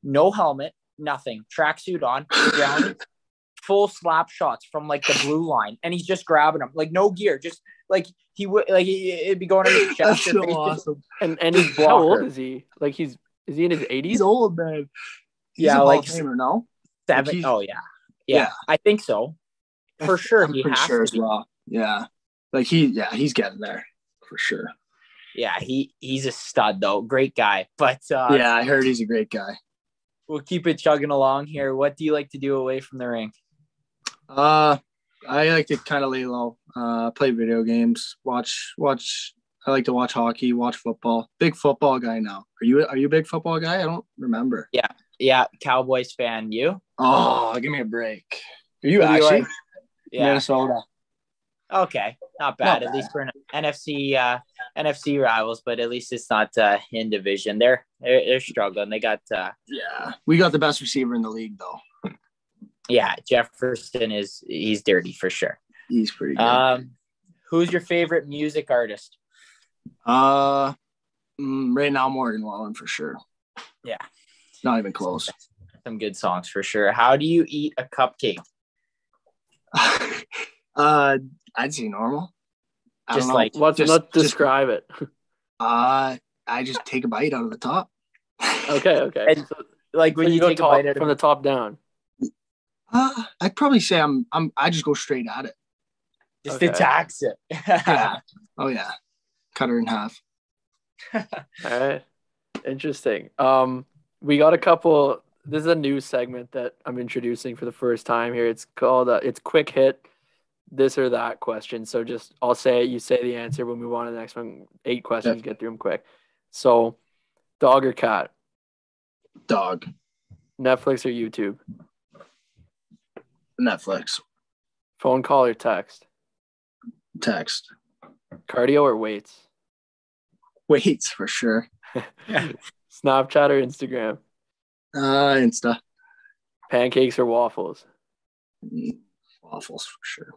No helmet, nothing. Tracksuit on, down, full slap shots from like the blue line, and he's just grabbing them, like no gear, just like he would like it'd be going on his chest. That's so awesome. And he's how old is he? Like is he in his 80s? He's old, man. He's a like gamer, no? 7. Like oh yeah, I think so. For sure, I'm pretty sure as well. Yeah, like he's getting there for sure. Yeah, he's a stud though, great guy. But yeah, I heard he's a great guy. We'll keep it chugging along here. What do you like to do away from the rink? I like to kind of lay low, play video games, watch I like to watch hockey, watch football. Big football guy now. Are you a big football guy? I don't remember. Yeah, Cowboys fan. You? Oh, give me a break. Are you Who do you actually? like? Yeah. Minnesota. Okay, not bad. At least we're an NFC rivals, but at least it's not in division. They're struggling. They got we got the best receiver in the league though. yeah, Jefferson he's dirty for sure. He's pretty good. Who's your favorite music artist? Right now Morgan Wallen for sure. Yeah, Not even close. some good songs for sure. How do you eat a cupcake? I'd say normal. Just like let's describe it. I just take a bite out of the top. Okay. And, So, like when so you go take a bite out from the top down. I'd probably say I just go straight at it. just Okay. attacks it. Yeah. Oh yeah. Cut her in half. All right. Interesting. We got a couple. This is a new segment that I'm introducing for the first time here. It's called it's quick hit, this or that question. So just I'll say it, you say the answer. We'll move on to the next one. 8 questions, get through them quick. So, dog or cat? Dog. Netflix or YouTube? Netflix. Phone call or text? Text. Cardio or weights? Weights for sure. Snapchat or Instagram? Insta. Pancakes or waffles? Waffles for sure.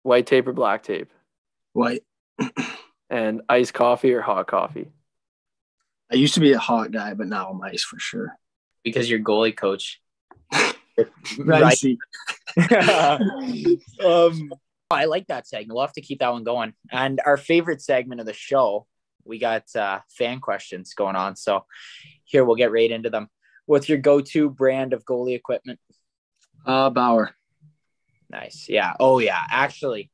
White tape or black tape? White. And iced coffee or hot coffee? I used to be a hot guy, but now I'm ice for sure. Because you're goalie coach. Ricey. I like that segment. We'll have to keep that one going. And our favorite segment of the show, we got fan questions going on. So here, we'll get right into them. What's your go-to brand of goalie equipment? Bauer. Nice. Yeah. Oh, yeah. Actually,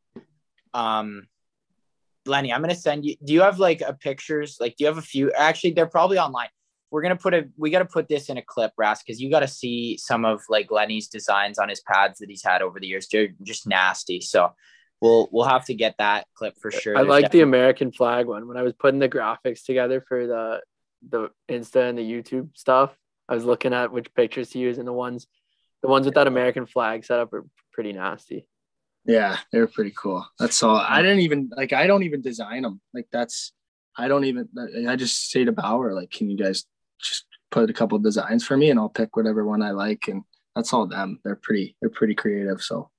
Lenny, I'm going to send you. Do you have like a pictures? Like, do you have a few? Actually, they're probably online. We got to put this in a clip, Rask, because you got to see some of like Lenny's designs on his pads that he's had over the years. They're just nasty. So we'll have to get that clip for sure. I like the American flag one. When I was putting the graphics together for the Insta and the YouTube stuff, I was looking at which pictures to use, and the ones with that American flag set up are pretty nasty. Yeah, they're pretty cool. That's all. I don't even design them. I just say to Bauer, like, can you guys just put a couple designs for me and I'll pick whatever one I like, and that's all them. They're pretty creative. So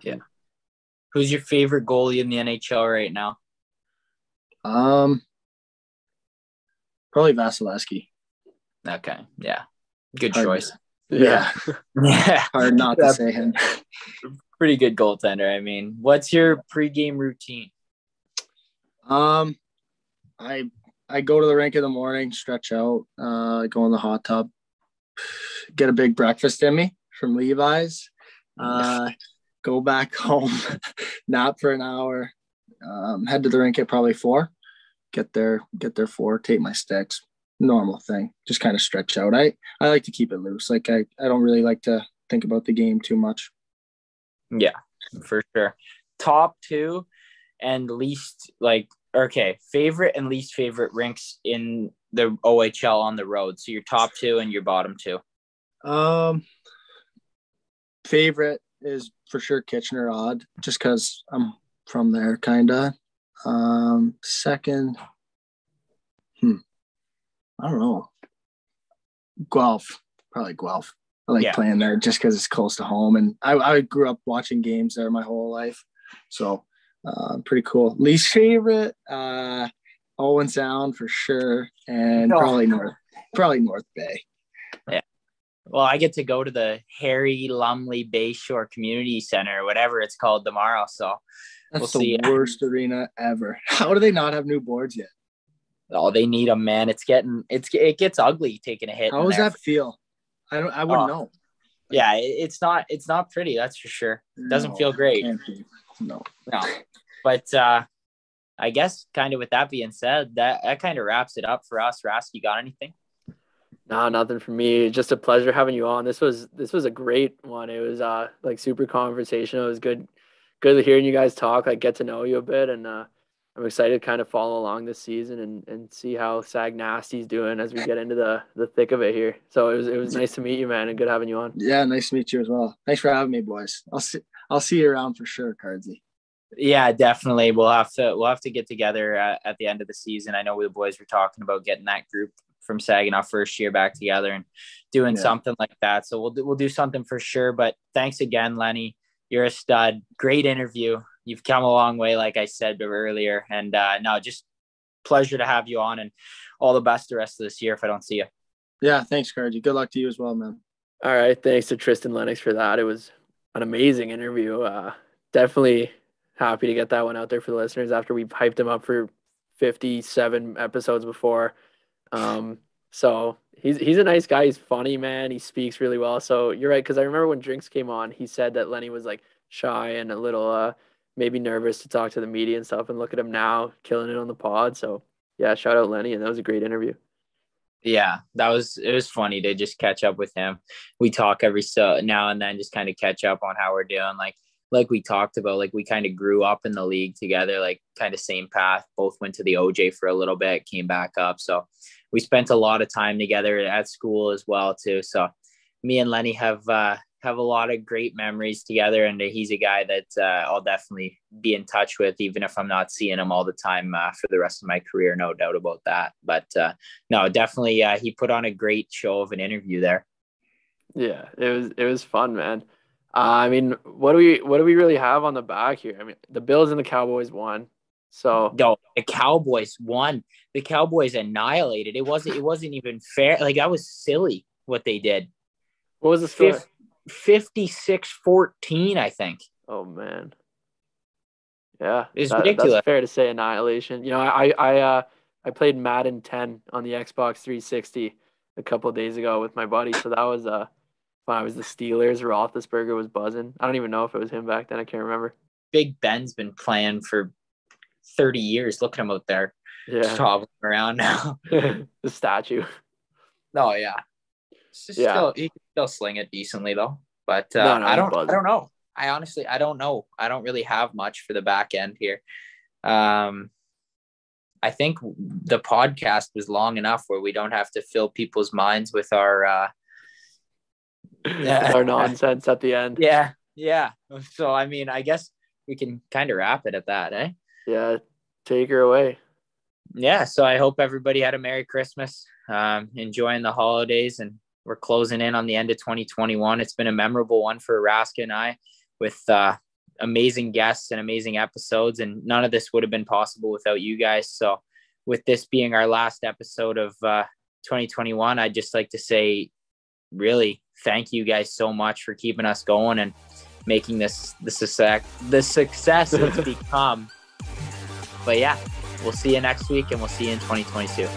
yeah. Who's your favorite goalie in the NHL right now? Probably Vasilevsky. Okay. Yeah. Good choice. Yeah. Yeah. Hard not to say him. Pretty good goaltender. I mean, what's your pregame routine? I go to the rink in the morning, stretch out, go in the hot tub, get a big breakfast in me from Levi's, go back home, nap for an hour, head to the rink at probably 4, get there 4, take my sticks, normal thing, just kind of stretch out. I like to keep it loose. Like I don't really like to think about the game too much. Yeah, for sure. Top 2 and least favorite and least favorite rinks in the OHL on the road. So your top 2 and your bottom 2. Favorite is for sure Kitchener Odd, just because I'm from there, kinda. Second, I don't know. Guelph, probably Guelph. I like playing there just because it's close to home, and I grew up watching games there my whole life, so pretty cool. Least favorite, Owen Sound for sure, and probably North Bay. Yeah. Well, I get to go to the Harry Lumley Bayshore Community Center, or whatever it's called, tomorrow. So that's the worst arena ever. How do they not have new boards yet? Oh, they need them, man. It gets ugly taking a hit. How does that feel? I wouldn't know. Yeah, it's not pretty. That's for sure. It doesn't feel great. No. But I guess kind of with that being said, that kind of wraps it up for us. Rask, you got anything? No, nothing for me. Just a pleasure having you on. This was a great one. It was like super conversational. It was good hearing you guys talk, like get to know you a bit, and I'm excited to kind of follow along this season and see how Sag Nasty's doing as we get into the thick of it here. So it was nice to meet you, man, and good having you on. Yeah, nice to meet you as well. Thanks for having me, boys. I'll see you around for sure, Cardsy. Yeah, definitely. We'll have to get together at the end of the season. I know the boys were talking about getting that group from Saginaw first year back together and doing something like that. So we'll do something for sure. But thanks again, Lenny. You're a stud. Great interview. You've come a long way, like I said earlier. And no, just pleasure to have you on, and all the best the rest of this year if I don't see you. Yeah, thanks, Cardsy. Good luck to you as well, man. All right. Thanks to Tristan Lennox for that. It was an amazing interview. Definitely happy to get that one out there for the listeners after we've hyped him up for 57 episodes before. So he's a nice guy. He's funny, man. He speaks really well. So you're right, because I remember when Drinks came on, he said that Lenny was like shy and a little maybe nervous to talk to the media and stuff. And look at him now, killing it on the pod. So yeah, shout out Lenny, and that was a great interview. Yeah, it was funny to just catch up with him. We talk every so now and then, just kind of catch up on how we're doing. Like we talked about, like we kind of grew up in the league together, like kind of same path. Both went to the OJ for a little bit, came back up. So we spent a lot of time together at school as well too. So me and Lenny have a lot of great memories together, and he's a guy that I'll definitely be in touch with, even if I'm not seeing him all the time for the rest of my career. No doubt about that. But no, definitely he put on a great show of an interview there. Yeah, it was fun, man. I mean, what do we really have on the back here? I mean, the Bills and the Cowboys won. So no, the Cowboys won. The Cowboys annihilated. It wasn't even fair. Like, that was silly what they did. What was the score? 56-14, I think. Oh man. Yeah, it's ridiculous. That's fair to say annihilation. You know, I played Madden 10 on the Xbox 360 a couple of days ago with my buddy. So that was when I was the Steelers. Roethlisberger was buzzing. I don't even know if it was him back then. I can't remember. Big Ben's been playing for 30 years. Look at him out there. Yeah. Just hobbling around now. The statue. Oh, yeah. Still, he can still sling it decently, though. But no, I don't know. I honestly don't know. I don't really have much for the back end here. I think the podcast was long enough where we don't have to fill people's minds with our our nonsense at the end. Yeah. So, I mean, I guess we can kind of wrap it at that, eh? Yeah, take her away. Yeah, so I hope everybody had a Merry Christmas, enjoying the holidays, and we're closing in on the end of 2021. It's been a memorable one for Rask and I, with amazing guests and amazing episodes, and none of this would have been possible without you guys. So with this being our last episode of 2021, I'd just like to say, really, thank you guys so much for keeping us going and making this the success it's become. But yeah, we'll see you next week, and we'll see you in 2022.